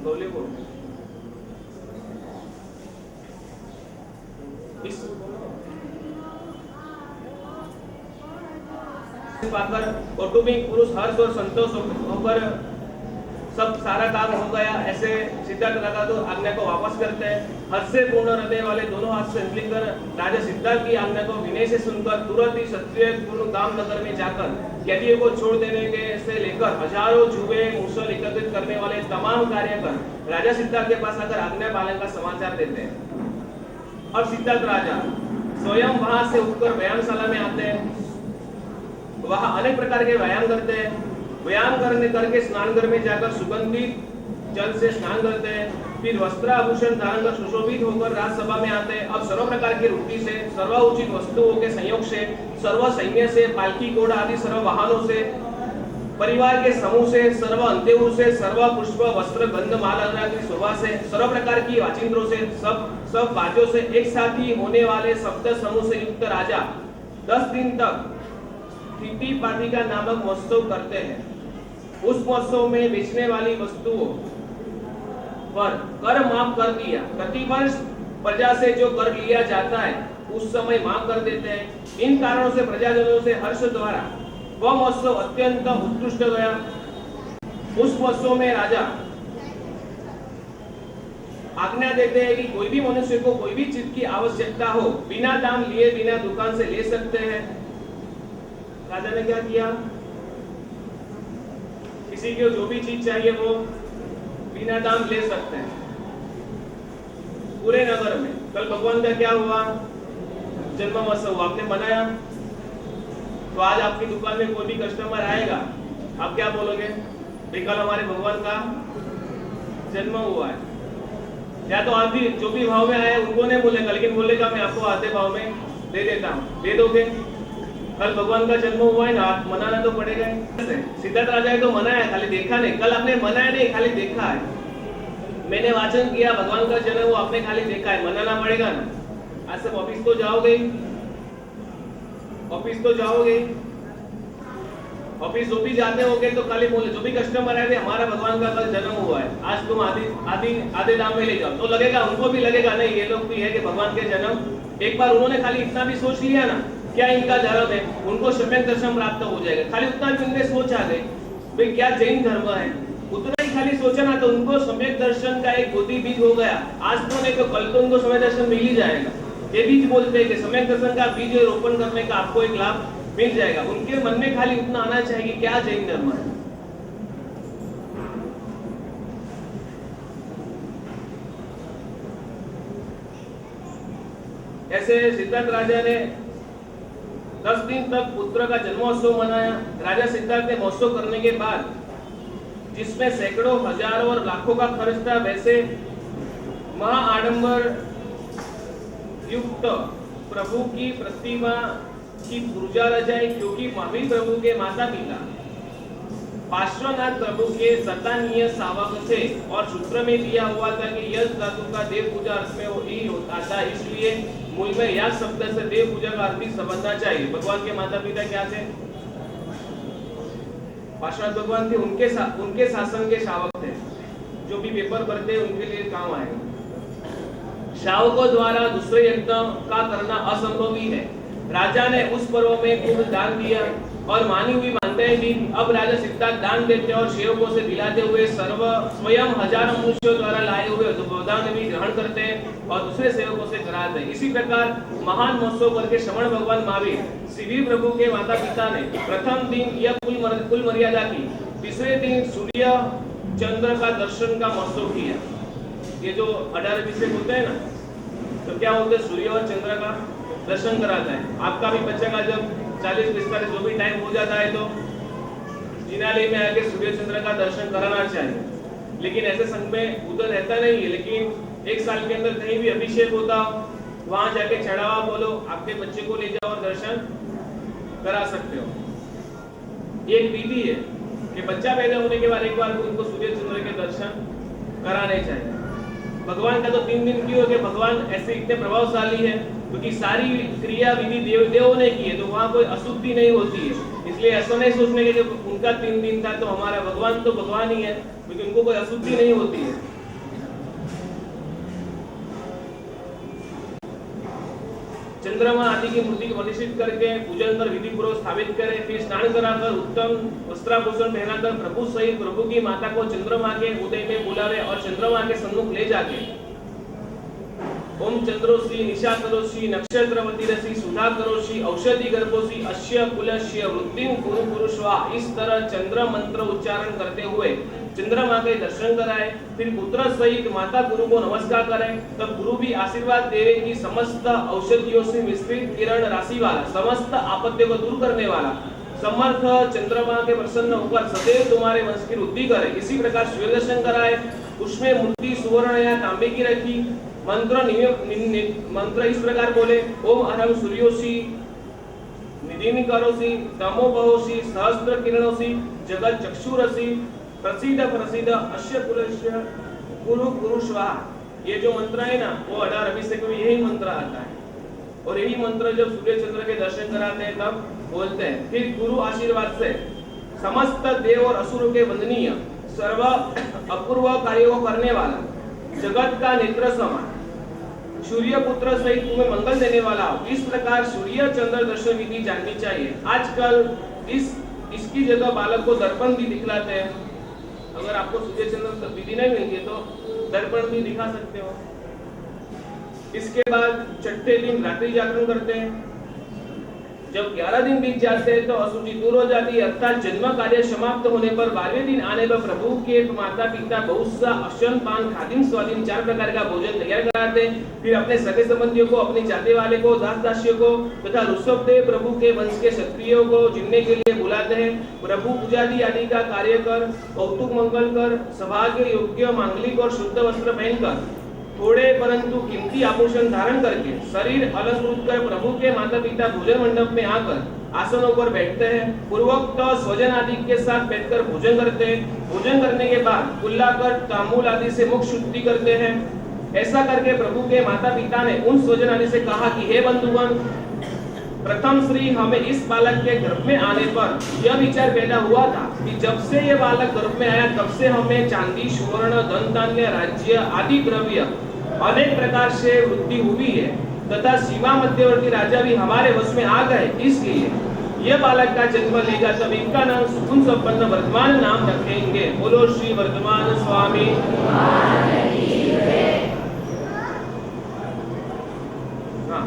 बोले वो इस पाकर कौटुंबिक पुरुष हर्ष और संतोष होकर सब सारा काम हो गया ऐसे सिद्धार्थ राजा तो आज्ञा को वापस करते हैं। हर्ष से पूर्ण हृदय वाले दोनों हाथ से मिलकर राजा सिद्धार्थ की आज्ञा को विनय से सुनकर तुरंत ही क्षत्रिय पूर्ण गांव नगर में जाकर कैदियों को छोड़ देने के से लेकर हजारों जुए मुसल एकत्रित करने वाले तमाम कार्य कर राजा सिद्धार्थ के पास आकर आज्ञा पालन का समाचार देते हैं। अब सिद्धार्थ राजा स्वयं वहां से उठकर व्यायामशाला में आते हैं। वहां अनेक प्रकार के व्यायाम करते हैं। व्यायाम करके स्नान घर में जाकर सुगंधित जल से स्नान करते हैं। फिर वस्त्र आभूषण धारण कर सुशोभित होकर राजसभा में आते हैं। अब सर्व प्रकार की रुचि से, सर्वोचित वस्तुओं के संयोग से, सर्व सैन्य से, पालकी घोड़ा आदि सर्व वाहनों से, परिवार के समूह से, सर्व अंत्यु से, सर्व पुष्प वस्त्र गंध माला की शोभा से, सर्व प्रकार की वाचिंत्रों से, सब बाजों से एक साथ ही होने वाले सप्त समूह से युक्त राजा 10 दिन तक स्थिति पातिका नामक महोत्सव करते हैं। उस महोत्सव में बेचने वाली वस्तुओं पर कर माफ कर दिया। प्रतिवर्ष प्रजा से जो कर लिया जाता है उस समय माफ कर देते हैं। इन कारणों से प्रजाजनों से हर्ष द्वारा वह महोत्सव अत्यंत उत्कृष्ट गया। उस महोत्सव में राजा आज्ञा देते हैं कि कोई भी मनुष्य को कोई भी चीज की आवश्यकता हो बिना दाम लिए बिना दुकान से ले सकते हैं। राजा ने क्या किया? किसी को जो भी चीज चाहिए वो बिना दाम ले सकते हैं पूरे नगर में। कल भगवान का क्या हुआ? जन्म महोत्सव आपने मनाया, तो आज आपकी दुकान में कोई भी कस्टमर आएगा, आप क्या बोलोगे? भाई कल हमारे भगवान का जन्म हुआ है। या तो आप भी जो भी भाव में आए उनको नहीं बोलेगा, लेकिन बोलेगा मैं आपको आधे भाव में दे देता हूँ, दे दोगे? कल भगवान का जन्म हुआ है ना, आप मनाना तो पड़ेगा। सिद्धार्थ राजा ने तो मनाया, खाली देखा नहीं। कल आपने मनाया नहीं, खाली देखा है। मैंने वाचन किया भगवान का जन्म हुआ, आपने खाली देखा है, मनाना पड़ेगा ना। आज सब ऑफिस तो जाओगे, ऑफिस तो जाओगे, ऑफिस जो भी जाते होगे तो खाली बोले जो भी कस्टमर आए हमारा भगवान का कल जन्म हुआ है, आज तुम आधे दाम में ले जाओ, तो लगेगा उनको भी लगेगा नहीं ये लोग भी है कि भगवान के जन्म। एक बार उन्होंने खाली इतना भी सोच लिया ना क्या इनका धर्म है, उनको सम्यक दर्शन प्राप्त हो जाएगा। खाली उतना भी उनने सोच आ गई भाई क्या जैन धर्म है, उतना ही खाली सोचा ना तो उनको सम्यक दर्शन का एक गोदी बीज हो गया। आज तो नहीं तो कल तो उनको सम्यक दर्शन मिल ही जाएगा। ये बीज बोलते हैं कि सम्यक दर्शन का बीज रोपण करने का आपको एक लाभ मिल जाएगा। उनके मन में खाली उतना आना चाहिए क्या जैन धर्म है। ऐसे सिद्धार्थ राजा ने 10 दिन तक पुत्र का जन्मोत्सव मनाया। राजा सिद्धार्थ ने महोत्सव करने के बाद जिसमें सैकड़ों हजारों और लाखों का खर्च था, वैसे महाआडंबर युक्त प्रभु की प्रतिमा की पूजा रचाई, क्योंकि महावीर प्रभु के माता पिता पार्श्वनाथ प्रभु के सतानीय सावक थे और सूत्र में दिया हुआ था कि यश धातु का देव पूजा अर्थ में ही आता, इसलिए मूल में यश शब्द से देव पूजा का अर्थ ही समझना चाहिए। भगवान के माता पिता क्या थे? पार्श्वनाथ भगवान थे, उनके शासन के शावक थे। जो भी पेपर भरते उनके लिए काम आएगा। शावकों द्वारा दूसरे यज्ञ का करना असंभव ही है। राजा ने उस पर्व में खूब दान दिया और मानी हुई मानते भी। अब राजा सिद्धार्थ दान देते और सेवकों से दिलाते हुए स्वयं हजारों मनुष्यों द्वारा लाए हुए दान भी ग्रहण करते हैं और दूसरे सेवकों से कराते हैं। इसी प्रकार महान महोत्सव करके श्रवण भगवान महावीर श्री प्रभु के माता पिता ने प्रथम दिन यह कुल मर्यादा की, तीसरे दिन सूर्य चंद्र का दर्शन का महोत्सव किया। ये जो 18 अभिषेक होते हैं ना, तो क्या होते हैं? सूर्य और चंद्र का दर्शन कराता है। आपका भी बच्चा का जब 40-45 जो भी टाइम हो जाता है तो जिनालय में आके सूर्य चंद्र का दर्शन कराना चाहिए। लेकिन ऐसे संघ में उधर रहता नहीं है, लेकिन एक साल के अंदर कहीं भी अभिषेक होता हो, वहां जाके चढ़ावा बोलो, आपके बच्चे को ले जाओ और दर्शन करा सकते हो। एक विधि है कि बच्चा पैदा होने के बाद एक बार उनको सूर्य चंद्र के दर्शन कराने चाहिए। भगवान का तो 3 दिन क्यों है? भगवान ऐसे इतने प्रभावशाली है क्योंकि सारी क्रिया विधि देवों ने की है, तो वहां कोई अशुद्धि नहीं होती है। इसलिए ऐसा नहीं सोचने के जब उनका 3 दिन था तो हमारा भगवान तो भगवान ही है, क्योंकि उनको कोई अशुद्धि नहीं होती है। चंद्रमा आदि की मूर्ति को प्रतिष्ठित करके पूजन कर विधि पूर्वक स्थापित करें, फिर स्नान कराकर उत्तम वस्त्राभूषण पहनाकर प्रभु सहित प्रभु की माता को चंद्रमा के उदय में बुलावे और चंद्रमा के सम्मुख ले जाके ओम चंद्रोसी निशा करोसी नक्षत्रवती रसी सुधा करोसी औषधि गर्भोसी अश्य कुलस्य वृद्धिं कुरु पुरुषवा, इस तरह चंद्र मंत्र उच्चारण करते हुए चंद्रमा के दर्शन कराए। फिर पुत्र सहित माता गुरु को नमस्कार करें। तब गुरु भी आशीर्वाद देवे कि समस्त औषधियों से विस्तृत किरण राशि वाला, समस्त आपत्तियों को दूर करने वाला समर्थ चंद्रमा के प्रसन्न होकर सदैव तुम्हारे वंश की वृद्धि करे। इसी प्रकार सूर्य दर्शन कराए। उसमें मूर्ति सुवर्ण या तांबे की रखी। मंत्र इस प्रकार बोले, ओम अहम सूर्योसी निधिनि करोसी तमो बहोसी सहस्त्र किरणोसी जगत चक्षुरसी प्रसिद्ध प्रसिद्ध अश्य कुलस्य कुरु कुरु स्वाहा। ये जो मंत्र है ना, वो 18 अभिषेक में यही मंत्र आता है और यही मंत्र जब सूर्य चंद्र के दर्शन कराते हैं तब बोलते हैं। फिर गुरु आशीर्वाद से समस्त देव और असुरों के वंदनीय सर्व अपूर्व कार्यों को करने वाला, जगत का नेत्र समान, सूर्य पुत्र सहित तुम्हें मंगल देने वाला, इस प्रकार सूर्य चंद्र दर्शन विधि जाननी चाहिए। आजकल इसकी जगह बालक को दर्पण भी दिखलाते हैं। अगर आपको सूर्य चंद्र विधि नहीं मिलती है तो दर्पण भी दिखा सकते हो। इसके बाद छठे दिन रात्रि जागरण करते हैं। जब 11 दिन बीत जाते हैं तो अशुचि दूर हो जाती है, अर्थात जन्म कार्य समाप्त होने पर 12वें दिन आने पर प्रभु के माता पिता बहुत सा अश्वन पान खादिम स्वादिम 4 प्रकार का भोजन तैयार कराते हैं। फिर अपने सगे संबंधियों को, अपने चाहते वाले को, दास दासियों को तथा ऋषभदेव प्रभु के वंश के क्षत्रियों को जिनने के लिए बुलाते हैं। प्रभु पूजादि आदि का कार्य कर, कौतुक मंगल कर, सौभाग्य योग्य मांगलिक और शुद्ध वस्त्र पहनकर, थोड़े परंतु कीमती आभूषण धारण करके शरीर अलंकृत कर प्रभु के माता पिता भोजन मंडप में आकर आसनों पर बैठते हैं। पूर्वोक्त स्वजन आदि के साथ बैठकर भोजन करते हैं। भोजन करने के बाद कुल्लाकर तांबूल आदि से मुख शुद्धि करते हैं। ऐसा करके प्रभु के माता पिता ने उन स्वजन आदि से कहा कि हे बंधुगण, प्रथम श्री हमें इस बालक के गर्भ में आने पर यह विचार पैदा हुआ था कि जब से ये बालक गर्भ में आया तब से हमें चांदी, सुवर्ण, धन धान्य, राज्य आदि द्रव्य अनेक प्रकार से वृद्धि हुई है तथा सीमा मध्यवर्ती राजा भी हमारे वश में आ गए। इसलिए यह बालक का जन्म लेगा तब इनका नाम सुगुण संपन्न वर्धमान नाम रखेंगे। बोलो श्री वर्धमान स्वामी। हाँ,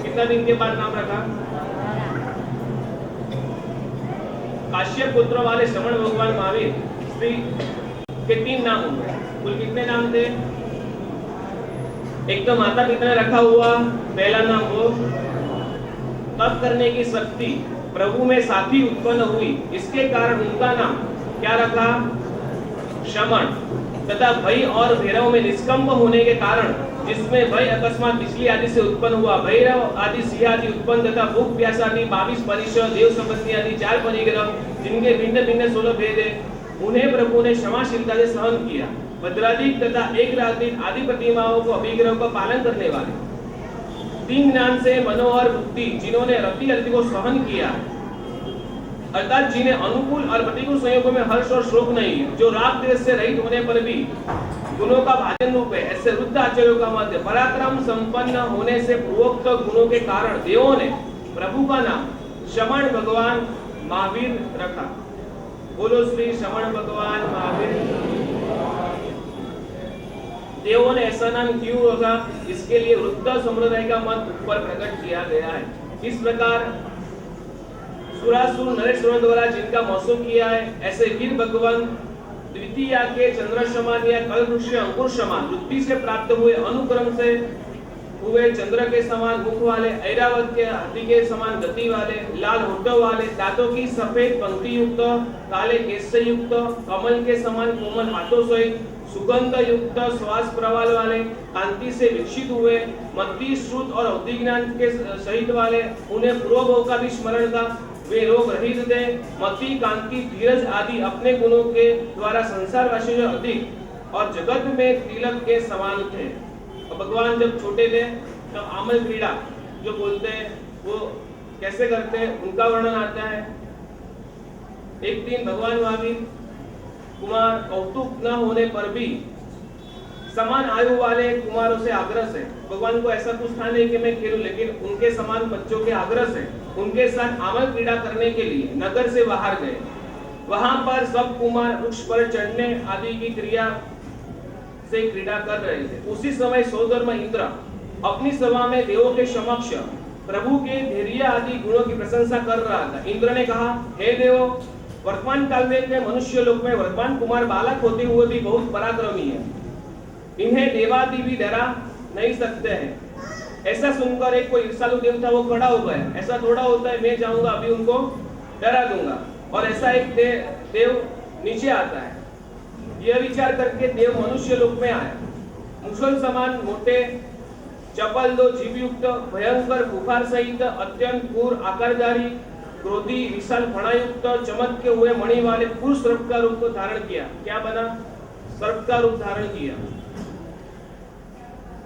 कितना दिन के बाद नाम रखा? काश्यप पुत्र वाले श्रवण भगवान महावीर श्री के 3 नाम हुए। कुल कितने नाम थे? एक तो माता पिता ने रखा हुआ पहला नाम वो तप करने की शक्ति प्रभु में साथी उत्पन्न हुई, इसके कारण उनका नाम क्या रखा? शमन। तथा भय और भैरव में निष्कंप होने के कारण जिसमें भय अकस्मात बिजली आदि से उत्पन्न हुआ, भैरव आदि सिंह आदि उत्पन्न तथा भूख प्यास आदि 22 परिषद, देव संबंधी आदि 4 परिग्रह, जिनके भिन्न भिन्न 16 भेद है, उन्हें प्रभु ने क्षमाशीलता से सहन किया। भद्रादिक तथा एक राधिक आदि प्रतिमाओं को अभिग्रह का पालन करने वाले, 3 ज्ञान से मनोहर बुद्धि, जिन्होंने रति अति को सहन किया, अर्थात जिन्हें अनुकूल और प्रतिकूल संयोगों में हर्ष और शोक नहीं, जो राग द्वेष से रहित होने पर भी गुणों का भाजन रूप है, ऐसे रुद्र आचार्यों का मत है। पराक्रम संपन्न होने से पूर्वोक्त गुणों के कारण देवों ने प्रभु का नाम श्रवण भगवान महावीर रखा। बोलो श्री श्रवण भगवान महावीर। देवों ने ऐसा नाम क्यों रखा, इसके लिए रुद्र संप्रदाय का मत ऊपर प्रकट किया गया है। इस प्रकार सुरासुर नरेश्वर द्वारा जिनका मौसम किया है, ऐसे वीर भगवान द्वितीय के चंद्र समान या कलवृक्ष अंकुर समान वृत्ति से प्राप्त हुए, अनुक्रम से हुए चंद्र के समान मुख वाले, ऐरावत के हाथी के समान गति वाले, लाल होठों वाले, दांतों की सफेद पंक्ति युक्त, काले केश से युक्त, कमल के समान कोमल हाथों सहित, सुगंध युक्त श्वास प्रवाल वाले, कांति से विकसित हुए, मति श्रुत और अवधि ज्ञान के सहित वाले, उन्हें पूर्व भव का भी स्मरण था, वे रोग रहित थे, मति कांति धीरज आदि अपने गुणों के द्वारा संसार वासियों से अधिक और जगत में तिलक के समान थे। भगवान जब छोटे थे तब आमल क्रीड़ा जो बोलते हैं वो कैसे करते हैं, उनका वर्णन आता है। एक दिन भगवान महावीर कुमार कौतुक न होने पर भी समान आयु वाले कुमारों से आग्रह से, भगवान को ऐसा कुछ था नहीं कि मैं खेलूं, लेकिन उनके समान बच्चों के आग्रह से उनके साथ आमल क्रीड़ा करने के लिए नगर से बाहर गए। वहां पर सब कुमार वृक्ष पर चढ़ने आदि की क्रिया से क्रीड़ा कर रहे थे। उसी समय सौधर्म इंद्र अपनी सभा में देवों के समक्ष प्रभु के धैर्य आदि गुणों की प्रशंसा कर रहा था। इंद्र ने कहा, हे देवो, वर्तमान काल में मनुष्य लोक में वर्तमान कुमार बालक होते हुए भी बहुत पराक्रमी है, इन्हें देवादि भी डरा नहीं सकते हैं। ऐसा सुनकर एक कोई ईर्ष्यालु देव था, वो खड़ा हो गया। ऐसा थोड़ा होता है मैं जाऊंगा अभी उनको डरा दूंगा, और ऐसा एक देव नीचे आता है। यह विचार करके देव मनुष्य लोक में आया। मुसल समान मोटे चपल दो जीवयुक्त भयंकर बुखार सहित अत्यंत क्रूर आकारधारी क्रोधी विशाल फणायुक्त चमकते हुए मणि वाले पुरुष सर्प का रूप धारण किया। क्या बना? सर्प का रूप धारण किया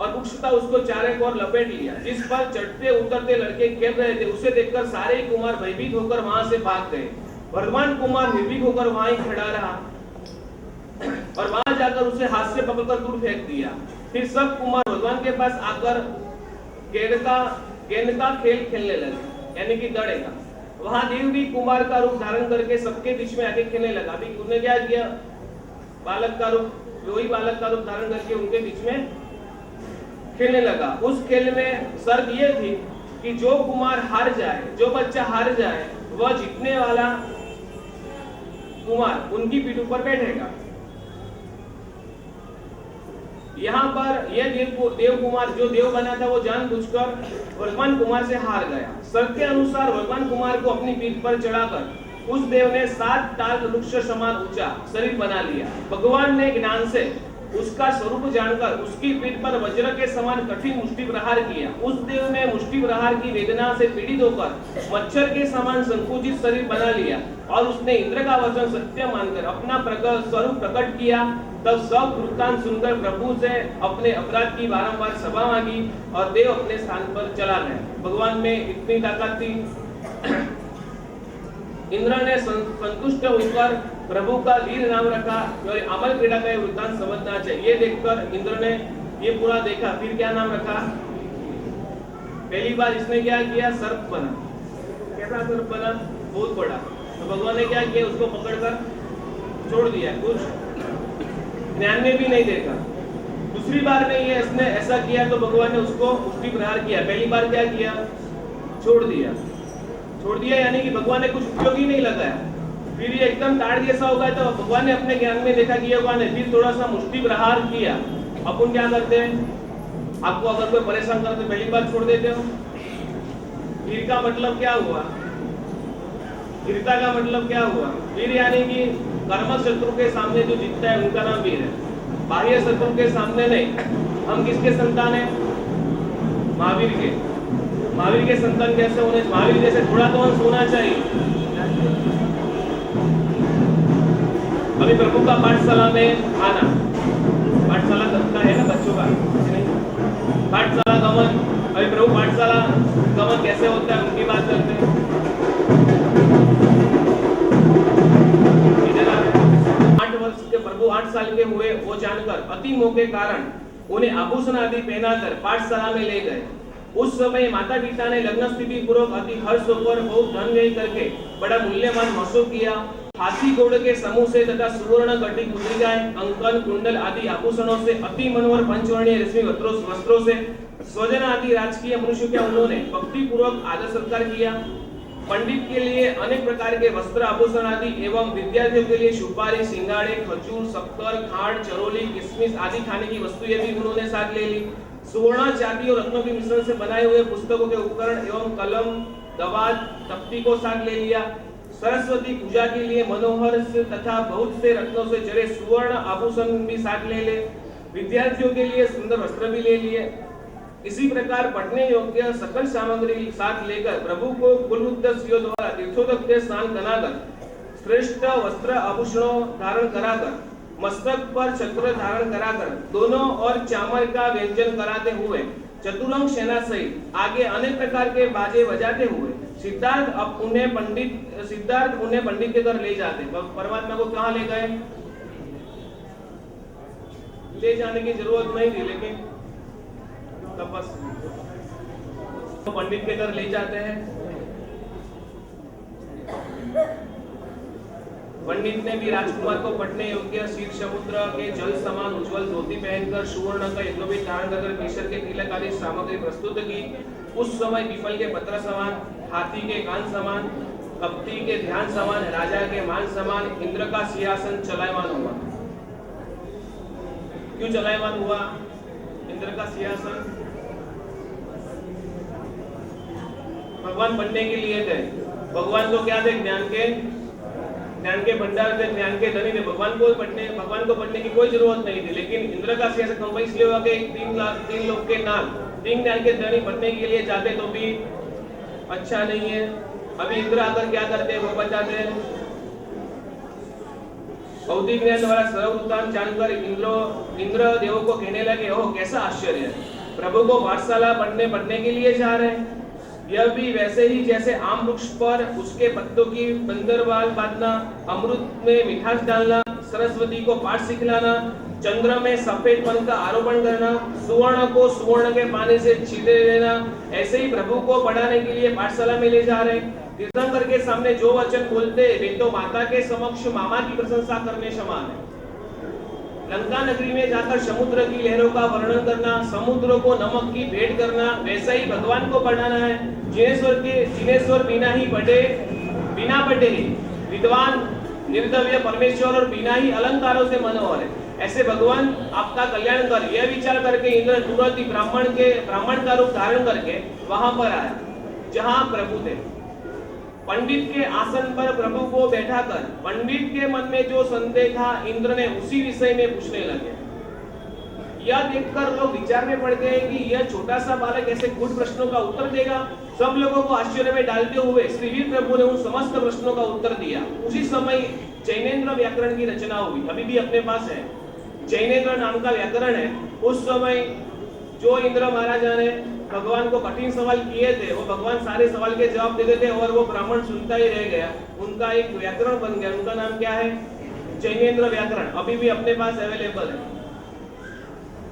और उक्षता उसको चारे ओर लपेट लिया। जिस पर चढ़ते उतरते लड़के खेल रहे थे उसे देखकर सारे कुमार भयभीत होकर वहां से भाग गए। वर्धमान कुमार निर्भीक होकर वहां ही खड़ा रहा और वहां जाकर उसे हाथ से पकड़कर दूर फेंक दिया। फिर सब कुमार भगवान के पास आकर गेंद का खेल खेलने लगे, यानी कि दड़े का। वहां देव भी कुमार का रूप धारण करके सबके बीच में आके खेलने लगा। अभी उन्होंने क्या किया? बालक का रूप, वही बालक का रूप धारण करके उनके बीच में खेलने लगा। उस खेल में शर्त ये थी कि जो कुमार हार जाए, जो बच्चा हार जाए, वह जीतने वाला कुमार उनकी पीठ पर बैठेगा। यहाँ पर यह देव कुमार जो देव बना था वो जानबूझकर भगवान कुमार से हार गया। शर्त के अनुसार भगवान कुमार को अपनी पीठ पर चढ़ाकर उस देव ने 7 ताल वृक्ष समान ऊंचा शरीर बना लिया। भगवान ने ज्ञान से उसका स्वरूप जानकर उसकी पीठ पर वज्र के समान कठिन मुष्टि प्रहार किया। उस देव ने मुष्टि प्रहार की वेदना से पीड़ित होकर मच्छर के समान संकुचित शरीर बना लिया और उसने इंद्र का वचन सत्य मानकर अपना स्वरूप प्रकट किया। तब सब वृत्तांत सुनकर प्रभु से अपने अपराध की बारंबार क्षमा मांगी और देव अपने स्थान पर चला गया। भगवान में इतनी ताकत थी। इंद्र ने संतुष्ट होकर प्रभु का वीर नाम रखा और अमल क्रीड़ा का वृत्तांत समझना चाहिए। ये देखकर इंद्र ने ये पूरा देखा, फिर क्या नाम रखा? पहली बार इसने क्या किया? सर्प बना। कैसा सर्प बना? बहुत बड़ा। तो भगवान ने क्या किया? उसको पकड़कर छोड़ दिया। कुछ ध्यान में भी नहीं देखा। दूसरी बार में ये इसने ऐसा किया तो भगवान ने उसको मुष्टि प्रहार किया। पहली बार क्या किया? छोड़ दिया, यानी कि भगवान ने कुछ उपयोगी नहीं लगाया। फिर ये एकदम ताड़ जैसा हो गया तो भगवान ने अपने ज्ञान में देखा कि ये भगवान ने फिर थोड़ा सा मुष्टि प्रहार किया। अपन क्या करते हैं? आपको अगर कोई परेशान करे तो पहली बार छोड़ देते हो। वीर का मतलब क्या हुआ? वीरता का मतलब क्या हुआ? वीर यानी कि कर्म शत्रु के सामने जो जीतता है उनका नाम वीर है। बाह्य शत्रु के सामने नहीं। हम किसके संतान है? महावीर के। महावीर के संतान कैसे होने? महावीर जैसे थोड़ा तो अंश होना चाहिए। अभी प्रभु का पाठशाला में आना, पाठशाला का है ना बच्चों का, पाठशाला गमन। अभी प्रभु पाठशाला गमन कैसे होता है उनकी बात करते हैं। इधर आ 8 वर्ष के प्रभु 8 साल के हुए वो जानकर अति मोह के कारण उन्हें आभूषण आदि पहनाकर पाठशाला में ले गए। उस समय माता पिता ने लग्न स्थिति पूर्वक अति हर्ष होकर बहुत धन व्यय करके बड़ा मूल्यवान मसो किया। हाथी घोड़े के समूह से तथा सुवर्ण गड्डी मुद्रिकाएं, अंकन, कुंडल आदि आभूषणों से अति मनोहर पंचवर्णीय रेशमी वस्त्रों से स्वजन आदि राजकीय मनुष्यों के उन्होंने भक्ति पूर्वक आदर सत्कार किया। पंडित के लिए अनेक प्रकार के वस्त्र आभूषण आदि एवं विद्यार्थियों के लिए सुपारी, सिंगाड़े, खजूर, शक्कर, खांड, चरोली, किशमिश आदि खाने की वस्तुएं भी उन्होंने साथ ले ली। सुवर्ण, चांदी और रत्नों के मिश्रण से बनाए हुए पुस्तकों के उपकरण एवं कलम, दवात, तख्ती को साथ ले लिया। सरस्वती पूजा के लिए मनोहर से तथा बहुत से रत्नों से जड़े सुवर्ण आभूषण भी साथ ले ले। विद्यार्थियों के लिए सुंदर वस्त्र भी ले लिए। इसी प्रकार पढ़ने योग्य सकल सामग्री साथ लेकर प्रभु को कुलवृद्ध स्त्रियों द्वारा तीर्थोदक के स्नान कराकर, श्रेष्ठ वस्त्र आभूषणों धारण कराकर, मस्तक पर छत्र धारण कराकर, दोनों और चामर का व्यंजन कराते हुए चतुरंग सेना सहित आगे अनेक प्रकार के बाजे बजाते हुए सिद्धार्थ उन्हें पंडित के घर ले जाते। परमात्मा को कहाँ ले गए? ले जाने की जरूरत नहीं थी, लेकिन तपस्या तो पंडित के घर ले जाते हैं। पंडित ने भी राजकुमार को पढ़ने योग्य शीर समुद्र के जल समान उज्जवल धोती पहनकर सुवर्ण का यज्ञोपवीत धारण कर केसर के तिलक आदि सामग्री प्रस्तुत की। उस समय पीपल के पत्र समान, हाथी के कान समान, कपटी के ध्यान समान, राजा के मान समान इंद्र का सिंहासन चलायमान हुआ। क्यों चलायमान हुआ इंद्र का सिंहासन? भगवान पढ़ने के लिए गए। भगवान तो क्या थे? ज्ञान के भंडार थे, ज्ञान के धनी थे। भगवान को पढ़ने की कोई जरूरत नहीं थी, लेकिन इंद्र का सिंहासन कंपनी इसलिए हुआ कि 3 लोग के नाम 3 ज्ञान के धनी पढ़ने के लिए जाते तो भी अच्छा नहीं है। अभी इंद्र आकर क्या करते हैं वो बताते हैं। भौतिक ज्ञान द्वारा सर्वोत्तम जानकर इंद्र देवों को कहने लगे, ओह कैसा आश्चर्य है, प्रभु को पाठशाला पढ़ने के लिए जा रहे हैं। यह भी वैसे ही जैसे आम वृक्ष पर उसके पत्तों की बंदरवाल बांधना, अमृत में मिठास डालना, सरस्वती को पाठ सिखलाना, चंद्र में सफेदपन का आरोपण करना, सुवर्ण को सुवर्ण के पानी से छीटे लेना, ऐसे ही प्रभु को पढ़ाने के लिए पाठशाला में ले जा रहे। तीर्थंकर के सामने जो वचन बोलते वे तो माता के समक्ष मामा की प्रशंसा करने समान है। लंका नगरी में जाकर समुद्र की लहरों का वर्णन करना, समुद्र को नमक की भेंट करना, वैसा ही भगवान को पढ़ाना है। जिनेश्वर बिना पढ़े विद्वान, निर्दव्य परमेश्वर और बिना ही अलंकारों से मनोहर है। ऐसे भगवान आपका कल्याण कर, यह विचार करके इंद्र तुरंत ही ब्राह्मण का रूप धारण करके वहां पर आया जहां प्रभु थे। पंडित के आसन पर प्रभु को बैठाकर पंडित के मन में जो संदेह था इंद्र ने उसी विषय में पूछने लगे। यह देखकर लोग विचार में पड़ गए कि यह छोटा सा बालक ऐसे गुड प्रश्नों का उत्तर देगा। सब लोगों को आश्चर्य में डालते हुए श्रीवीर प्रभु ने उन समस्त प्रश्नों का उत्तर दिया। उसी समय जैनेन्द्र व्याकरण की रचना हुई, अभी भी अपने पास है। जैनेन्द्र नाम का व्याकरण है। उस समय जो इंद्र महाराजा ने भगवान को कठिन सवाल किए थे, वो भगवान सारे सवाल के जवाब देते थे और वो ब्राह्मण सुनता ही रह गया। उनका एक व्याकरण बन गया। उनका नाम क्या है? जैनेन्द्र व्याकरण। अभी भी अपने पास अवेलेबल है।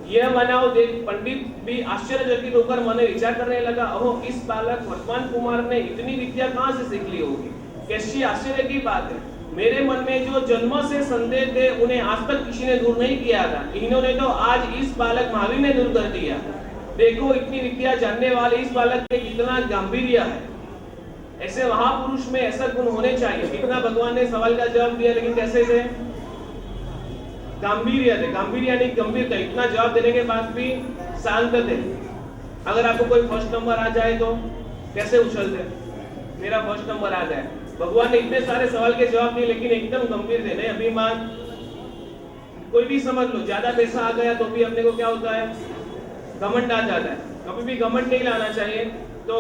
यह बनाओ देख पंडित भी आश्चर्यचकित होकर मन में विचार करने लगा, ओह इस बालक वर्तमान कुमार ने इतनी विद्या कहाँ से सीख ली होगी? कैसी आश्चर्य की बात है। मेरे मन में जो जन्म से संदेह थे उन्हें आज तक किसी ने दूर नहीं किया था। इन्होंने तो आज इस बालक महावीर ने दूर कर दिया। देखो इतनी विद्या जानने वाले इस बालक में कितना गांभीर्य है। ऐसे महापुरुष में ऐसा गुण होने चाहिए। कितना भगवान ने सवाल का जवाब दिया, लेकिन कैसे थे? गांभीर्य थे। गांभीर्य यानी गंभीर थे। इतना जवाब देने के बाद भी शांत थे। अगर आपको कोई फर्स्ट नंबर आ जाए तो कैसे उछलते? मेरा फर्स्ट नंबर आ जाए। भगवान ने इतने सारे सवाल के जवाब दिए लेकिन एकदम गंभीर थे। नहीं अभिमान, कोई भी समझ लो, ज्यादा पैसा आ गया तो भी अपने को क्या होता है, घमंड आ जाता है। कभी भी घमंड नहीं लाना चाहिए। तो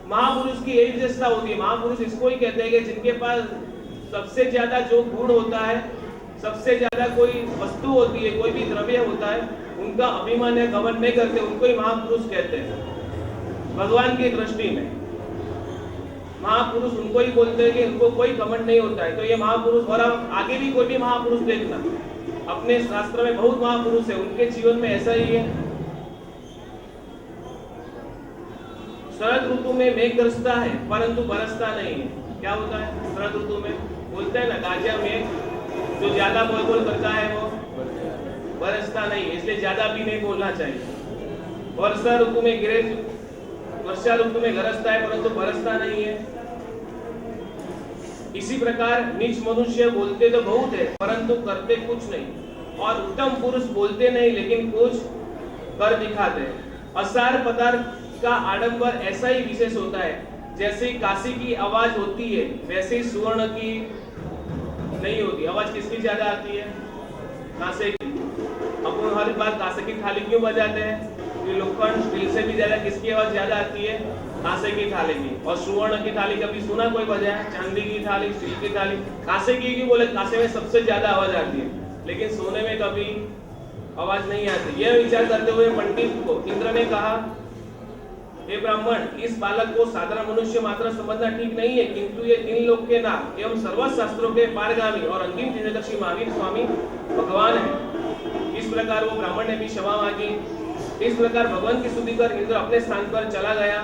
महापुरुष की यही विशेषता होती है। महापुरुष इसको ही कहते हैं कि जिनके पास सबसे ज्यादा जो गुण होता है, सबसे ज्यादा कोई वस्तु होती है, कोई भी द्रव्य होता है, उनका अभिमान या घमंड नहीं करते, उनको ही महापुरुष कहते हैं। भगवान की दृष्टि में महापुरुष उनको ही बोलते हैं कि उनको कोई घमंड नहीं होता है। तो ये महापुरुष, और आप आगे भी कोई भी महापुरुष देखना, अपने शास्त्र में बहुत महापुरुष है, उनके जीवन में ऐसा ही है। शरद ऋतु में मेघ गरजता है परंतु बरसता नहीं है। क्या होता है शरद ऋतु में? बोलते हैं ना, गाजिया मेघ जो ज्यादा बोल बोल करता है वो बरसता नहीं, इसलिए ज्यादा भी नहीं बोलना चाहिए। वर्षा ऋतु में वर्षा ऋतु में गरजता है परंतु बरसता नहीं है। इसी प्रकार नीच मनुष्य बोलते तो बहुत है परंतु करते कुछ नहीं, और उत्तम पुरुष बोलते नहीं लेकिन कुछ कर दिखाते हैं। असार पदार्थ का आडंबर ऐसा ही विशेष होता है, जैसे काशी की आवाज होती है वैसे ही सुवर्ण की नहीं होती। आवाज किसकी ज्यादा आती है? कांसे की। अपन हर बार कांसे की थाली क्यों बजाते हैं? ये लोखंड स्टील से भी ज्यादा किसकी आवाज ज्यादा आती है? कांसे की थाली की। और सुवर्ण की थाली कभी सुना कोई बजाया? चांदी की थाली, स्टील की थाली। कांसे की क्यों बोले? कांसे में सबसे ज्यादा आवाज आती है, लेकिन सोने में कभी आवाज नहीं आती। यह विचार करते हुए पंडित को इंद्र ने कहा, हे ब्राह्मण, इस बालक को साधारण मनुष्य मात्र समझना ठीक नहीं है, किंतु ये तीन लोक के नाम एवं सर्व शास्त्रों के पारगामी और अंतिम तीर्थदर्शी महावीर स्वामी भगवान है। इस प्रकार वो ब्राह्मण ने भी क्षमा मांगी। इस प्रकार भगवान की स्तुति कर इंद्र अपने स्थान पर चला गया।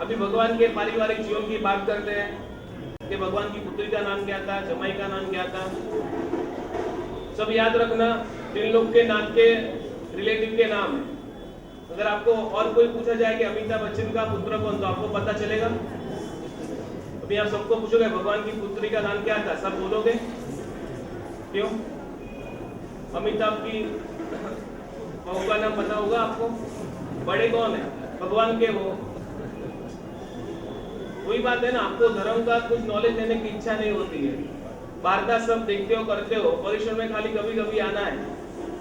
अभी भगवान के पारिवारिक जीवन की बात करते हैं कि भगवान की पुत्री का नाम क्या था, जमाई का नाम क्या था। सब याद रखना, तीन लोग के नाम के रिलेटिव के नाम है। अगर आपको और कोई पूछा जाए कि अमिताभ बच्चन का पुत्र कौन, तो आपको पता चलेगा? अभी आप सबको पूछोगे भगवान की पुत्री का नाम क्या था, सब बोलोगे? क्यों? अमिताभ की बहू का नाम पता होगा आपको? बड़े कौन है? भगवान के वो। वही बात है ना, आपको धर्म का कुछ नॉलेज लेने की इच्छा नहीं होती है। बाहर का सब देखते हो, करते हो, परीक्षा में खाली कभी कभी आना है,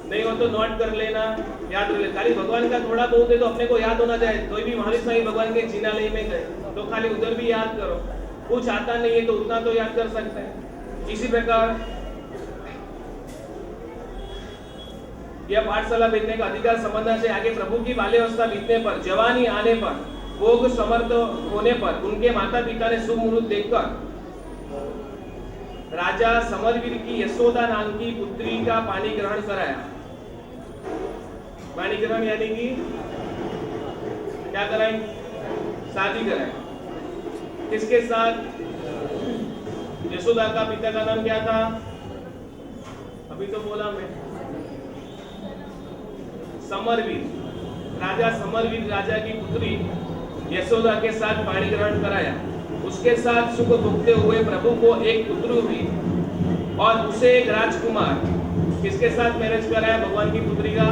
नहीं हो तो नोट कर लेना, याद कर लेना। खाली भगवान का थोड़ा बहुत है तो अपने को याद होना चाहिए। कोई भी महावीर स्वामी भगवान के जिनालय में गए तो खाली उधर भी याद करो। कुछ आता नहीं है तो उतना तो याद कर सकते हैं। इसी प्रकार यह पाठशाला भेजने का अधिकार संबंध से आगे प्रभु की बाल्यावस्था बीतने पर, जवानी आने पर, भोग समर्थ होने पर उनके माता पिता ने शुभ मुहूर्त देखकर राजा समरवीर की यशोदा नाम की पुत्री का पाणी ग्रहण कराया। पाणी ग्रहण यानी कि क्या कराएं? शादी कराएं। किसके साथ? यशोदा का पिता का नाम क्या था? अभी तो बोला मैं, समरवीर। राजा समरवीर राजा की पुत्री यशोदा के साथ पाणी ग्रहण कराया। उसके साथ सुख भोगते हुए प्रभु को एक पुत्री हुई और उसे एक राजकुमार। किसके साथ मैरिज कराया भगवान की पुत्री का?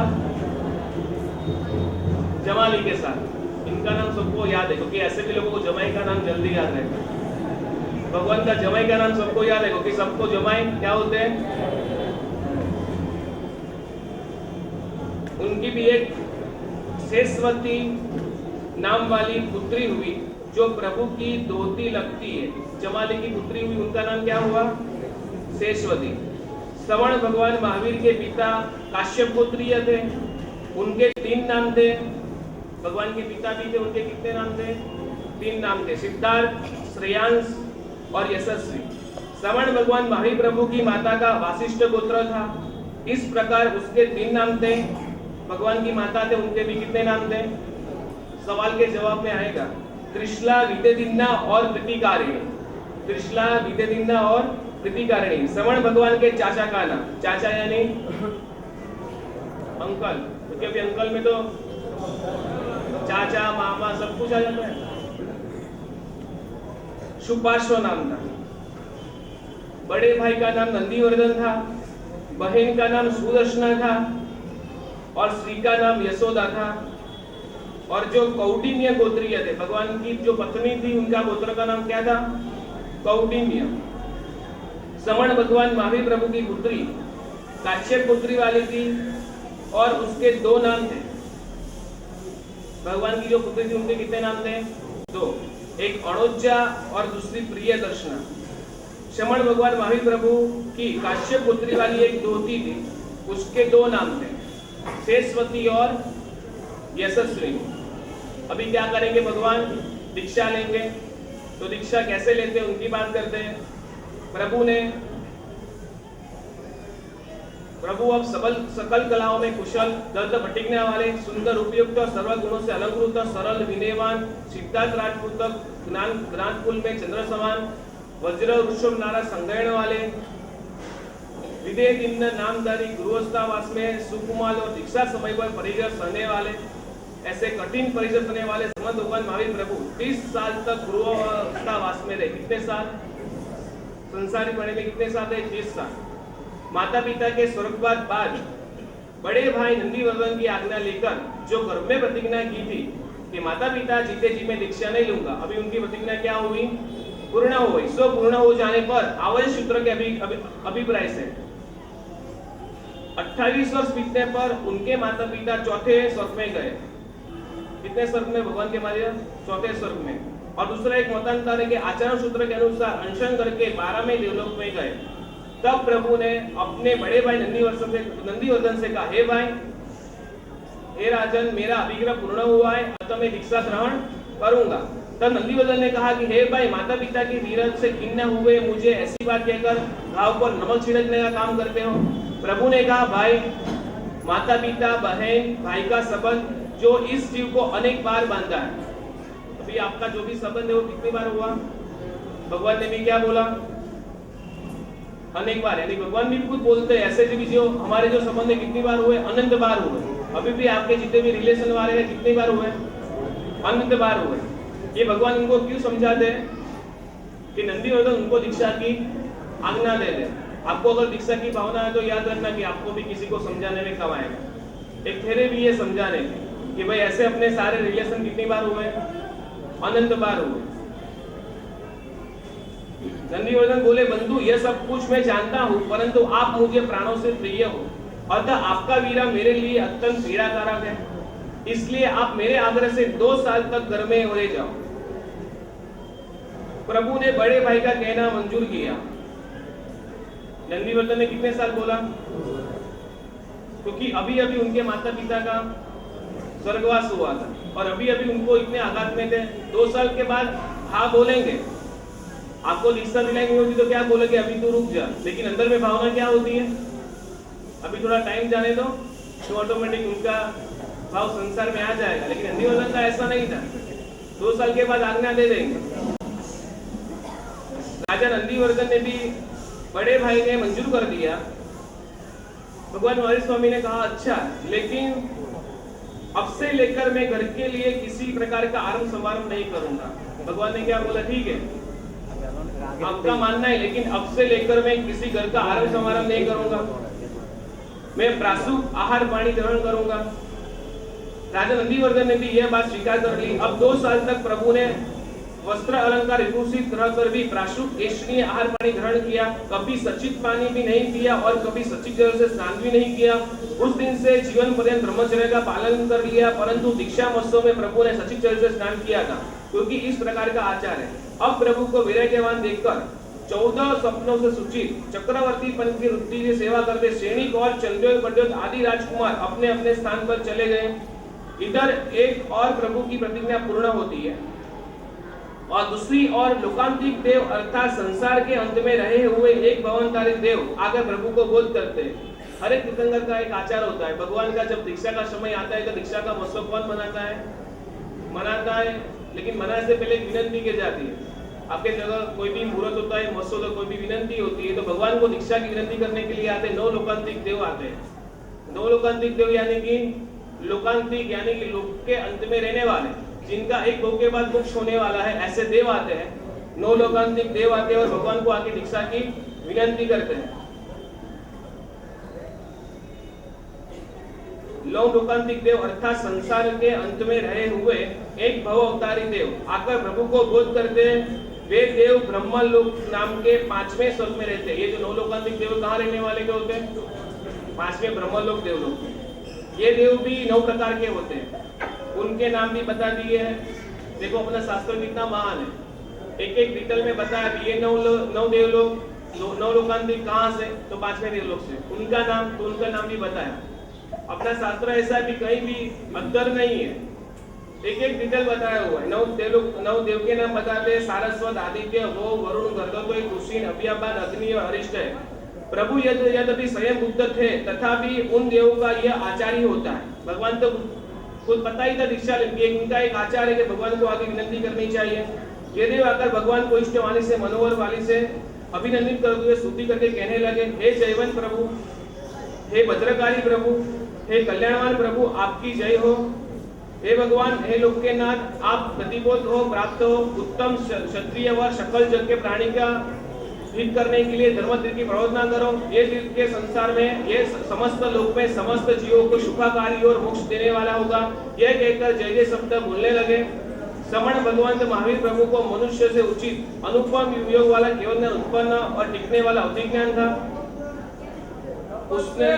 जमाली के साथ। इनका नाम सबको याद है क्योंकि ऐसे भी लोगों को जमाई का नाम जल्दी याद रहता। भगवान का जमाई का नाम सबको याद है क्योंकि सबको जमाई क्या होते हैं? उनकी भी एक शेषवती नाम वाली पुत्री हुई जो प्रभु की दोती लगती है। जमाली की पुत्री हुई, उनका नाम क्या हुआ? शेषवती। श्रवण भगवान महावीर के पिता काश्यप गोत्रीय थे, उनके 3 नाम थे। भगवान के पिता भी थे, उनके कितने नाम थे? 3 नाम थे, सिद्धार्थ, श्रेयांश और यशस्वी। श्रवण भगवान महावीर प्रभु की माता का वासिष्ठ गोत्र था। इस प्रकार उसके 3 नाम थे। भगवान की माता थे, उनके भी कितने नाम थे? सवाल के जवाब में आएगा। त्रिशला, विद्यदिन्ना और प्रीतिकारिणी। त्रिशला, विद्यदिन्ना और प्रीतिकारिणी। श्रवण भगवान के चाचा का नाम, चाचा यानी अंकल, क्योंकि अभी अंकल में तो चाचा मामा सब कुछ आ जाता है। सुपार्श्व नाम था। बड़े भाई का नाम नंदीवर्धन था, बहन का नाम सुदर्शना था और श्री का नाम यशोदा था। और जो कौटिन्य गोत्रीय थे, भगवान की जो पत्नी थी उनका गोत्र का नाम क्या था? कौटिन्य। श्रवण भगवान महावीर प्रभु की पुत्री काश्यप पुत्री वाली थी और उसके दो नाम थे। भगवान की जो पुत्री थी उनके कितने नाम थे? दो, एक अणोज्जा और दूसरी प्रियदर्शना। श्रमण भगवान महावीर प्रभु की काश्यप पुत्री वाली एक दोती थी, उसके दो नाम थे, शेषवती और यशस्वी। अभी क्या करेंगे भगवान? दीक्षा लेंगे। तो दीक्षा कैसे लेते हैं उनकी बात करते हैं। प्रभु अब सकल कलाओं में कुशल, दर्द भटिकने वाले, सुंदर, उपयुक्त, सर्व गुणों से अलंकृत, सरल, विनयवान, सिद्धार्थ राजपूत, ज्ञानकुल में चंद्र समान, वज्र वृषभ नारा संग्रहण वाले, विदेह दिन्न नामधारी, गृहस्थावास में सुकुमार और दीक्षा समय पर परिजन सहने वाले, ऐसे कठिन परिजन सहने वाले समर्थ भगवान महावीर प्रभु 30 साल तक गृहस्थावास में रहे। कितने साल? संसारी पढ़े में कितने साल थे? 30 साल। माता पिता के स्वर्गवास बाद बड़े भाई नंदीवर्धन की आज्ञा लेकर जो गर्भ में प्रतिज्ञा की थी कि माता पिता जीते जी मैं दीक्षा नहीं लूंगा, अभी उनकी प्रतिज्ञा क्या हुई? पूर्ण हो गई। सो पूर्ण हो जाने पर आवश्यक सूत्र के अभिप्राय से 28 वर्ष बीतने पर उनके माता पिता चौथे स्वर्ग में गए। कितने स्वर्ग में? भगवान के मारे चौथे स्वर्ग में। और दूसरा एक मतांतर है कि आचरण सूत्र के अनुसार अनशन करके 12वें देवलोक में गए। तब प्रभु ने अपने बड़े भाई नंदीवर्धन से कहा, हे भाई, हे राजन, मेरा अभिग्रह पूर्ण हुआ है, अतः मैं दीक्षा ग्रहण करूंगा। तब नंदीवर्धन ने कहा कि हे भाई, माता पिता की वीरता से खिन्न हुए मुझे ऐसी बात कहकर घाव पर नमक छिड़कने का काम करते हो। प्रभु ने कहा, भाई, माता पिता, बहन, भाई का संबंध जो इस जीव को अनेक बार बांधा है। अभी आपका जो भी संबंध है वो कितनी बार हुआ? भगवान ने भी क्या बोला? अनेक बार। यानी भगवान भी खुद बोलते हैं ऐसे भी जो हमारे जो संबंध है कितनी बार हुए? अनंत बार हुए। अभी भी आपके जितने भी रिलेशन वाले हैं कितनी बार हुए? अनंत बार हुए। ये भगवान उनको क्यों समझाते हैं? कि नंदीवर्धन उनको दीक्षा की आज्ञा दे दे। आपको अगर दीक्षा की भावना है तो याद रखना कि आपको भी किसी को समझाने में कम आएगा। एक थेरे भी ये समझाने कि भाई ऐसे अपने सारे रिलेशन कितनी बार हुए? अनंत बार हुए। नंदीवर्धन बोले, बंधु, यह सब कुछ मैं जानता हूँ, परंतु आप मुझे प्राणों से प्रिय हो, अतः आपका वीरा मेरे लिए अत्यंत पीड़ाकारक है। इसलिए आप मेरे आग्रह से 2 साल तक घर में रह जाओ। प्रभु ने बड़े भाई का कहना मंजूर किया। नंदीवर्धन ने कितने साल बोला? क्योंकि अभी अभी उनके माता पिता का स्वर्गवास हुआ था और अभी अभी उनको इतने आघात में थे। 2 साल के बाद हाँ बोलेंगे। आपको दीक्षा दिलाएंगे होगी तो क्या बोलेंगे? अभी तो रुक जा। लेकिन अंदर में भावना क्या होती है? अभी थोड़ा टाइम जाने दो तो ऑटोमेटिक उनका भाव संसार में आ जाएगा। लेकिन नंदीवर्धन का ऐसा नहीं था। 2 साल के बाद आज्ञा दे देंगे। राजा नंदीवर्धन ने भी बड़े भाई ने मंजूर कर दिया। भगवान महावीर स्वामी ने कहा, अच्छा, लेकिन अब से लेकर मैं घर के लिए किसी प्रकार का आरंभ समारंभ नहीं करूंगा। भगवान ने क्या बोला? ठीक है, आपका मानना है, लेकिन अब से लेकर मैं किसी घर का आरंभ समारंभ नहीं करूंगा। मैं प्रासूप आहार पानी ग्रहण करूंगा। राजा नंदीवर्धन ने भी यह बात स्वीकार कर ली। अब 2 साल तक प्रभु ने वस्त्र अलंकार विभूषित रहकर भी प्राशुक ऐश्वर्य आहार पानी ग्रहण किया। कभी सचित पानी भी नहीं पिया और कभी सचित जल से स्नान भी नहीं किया। उस दिन से जीवन पर्यंत ब्रह्मचर्य का पालन कर लिया। परंतु दीक्षा महोत्सव में प्रभु ने सचित जल से स्नान किया था, क्योंकि इस प्रकार का आचार है। अब प्रभु को वैराग्यवान देखकर 14 सपनों से सूचित चक्रवर्ती पन की वृत्ति से सेवा करते सैनिक और चंद्रोल पंडित आदि राजकुमार अपने अपने स्थान पर चले गए। इधर एक और प्रभु की प्रतिज्ञा पूर्ण होती है और दूसरी ओर लोकांतिक देव अर्थात संसार के अंत में रहे हुए एक भवनकारी देव आगे प्रभु को बोध करते हैं। हर एक तीर्थंकर का एक आचार होता है। भगवान का जब दीक्षा का समय आता है तो दीक्षा का महोत्सव कौन मनाता है? लेकिन मनाने से पहले विनती की जाती है। आपके जगह कोई भी मुहूर्त होता है, महोत्सव तो कोई भी विनती होती है, तो भगवान को दीक्षा की विनती करने के लिए आते 9 लोकांतिक देव आते हैं। 9 लोकांतिक देव यानी कि लोकांतिक यानी कि लोक के अंत में रहने वाले, जिनका एक भोग के बाद मोक्ष होने वाला है, ऐसे देव आते हैं। 9 लोकांतिक देव आते हैं और भगवान को आके दीक्षा की विनती करते हैं। 9 लोकांतिक देव अर्थात संसार के अंत में रहे हुए एक भव अवतारी देव आकर प्रभु को बोध करते हैं। वे देव ब्रह्मलोक नाम के 5वें स्वर्ग में रहते हैं। ये जो 9 लोकांतिक देव कहाँ रहने वाले के होते हैं? पांचवें ब्रह्मलोक देवलोक। ये देव भी 9 प्रकार के होते हैं, उनके नाम भी बता दिए हैं। देखो अपना शास्त्र कितना महान है, एक एक डिटेल में बताया भी ये 9 देवलोक, 9 लोकांतिक कहाँ से, तो 5वें देवलोक से, उनका नाम, तो उनका नाम भी बताया। अपना शास्त्र ऐसा भी कहीं भी अद्दर नहीं है, एक एक डिटेल बताया हुआ है। 9 देव के नाम बताते हैं, सारस्वत, आदित्य, वो, वरुण, गर्गोत्वय, कुशीन, अव्यापान, अग्नि और अरिष्ट है। प्रभु यद्यपि स्वयं बुद्ध थे तथापि उन देवों का यह आचार्य होता है। भगवान तो खुद पता ही था दीक्षा लेंगे, उनका एक आचार है कि भगवान को आगे विनती करनी चाहिए। ये देव आकर भगवान को इष्टवाणी से, मनोहर वाणी से अभिनंदित करते हुए स्तुति करके कहने लगे, हे जयवंत प्रभु, हे भद्रकारी प्रभु, हे कल्याणवान प्रभु, आपकी जय हो। हे भगवान, हे लोक के नाथ, आप प्रतिबोध हो, प्राप्त हो, उत्तम क्षत्रिय व सकल जग के प्राणी का हित करने के लिए धर्म तीर्थ की प्रवर्तना करो। ये तीर्थ के संसार में, ये समस्त लोक में समस्त जीवों को सुखाकारी और मोक्ष देने वाला होगा। यह कहकर जय जय शब्द बोलने लगे। समण भगवान महावीर प्रभु को मनुष्य से उचित अनुपम योग वाला केवल उत्पन्न और टिकने वाला अभिज्ञान था। उसने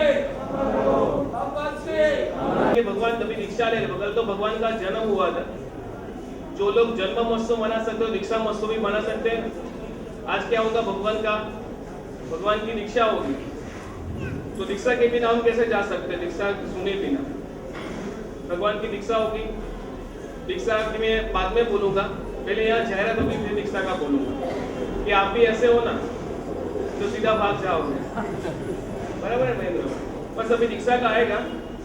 भगवान तभी दीक्षा ले, बगल तो भगवान का जन्म हुआ था। जो लोग जन्म महोत्सव मना सकते हो, दीक्षा महोत्सव भी मना सकते हैं। आज क्या होगा, भगवान की दीक्षा होगी, तो दीक्षा के बिना हम कैसे जा सकते हैं, दीक्षा सुने बिना। भगवान की दीक्षा होगी, दीक्षा की मैं बाद में बोलूंगा, पहले यहाँ जाहिरात होगी फिर दीक्षा का बोलूंगा कि आप भी ऐसे हो ना तो सीधा भाग जाओगे, बराबर है महेंद्र। बस अभी दीक्षा का आएगा,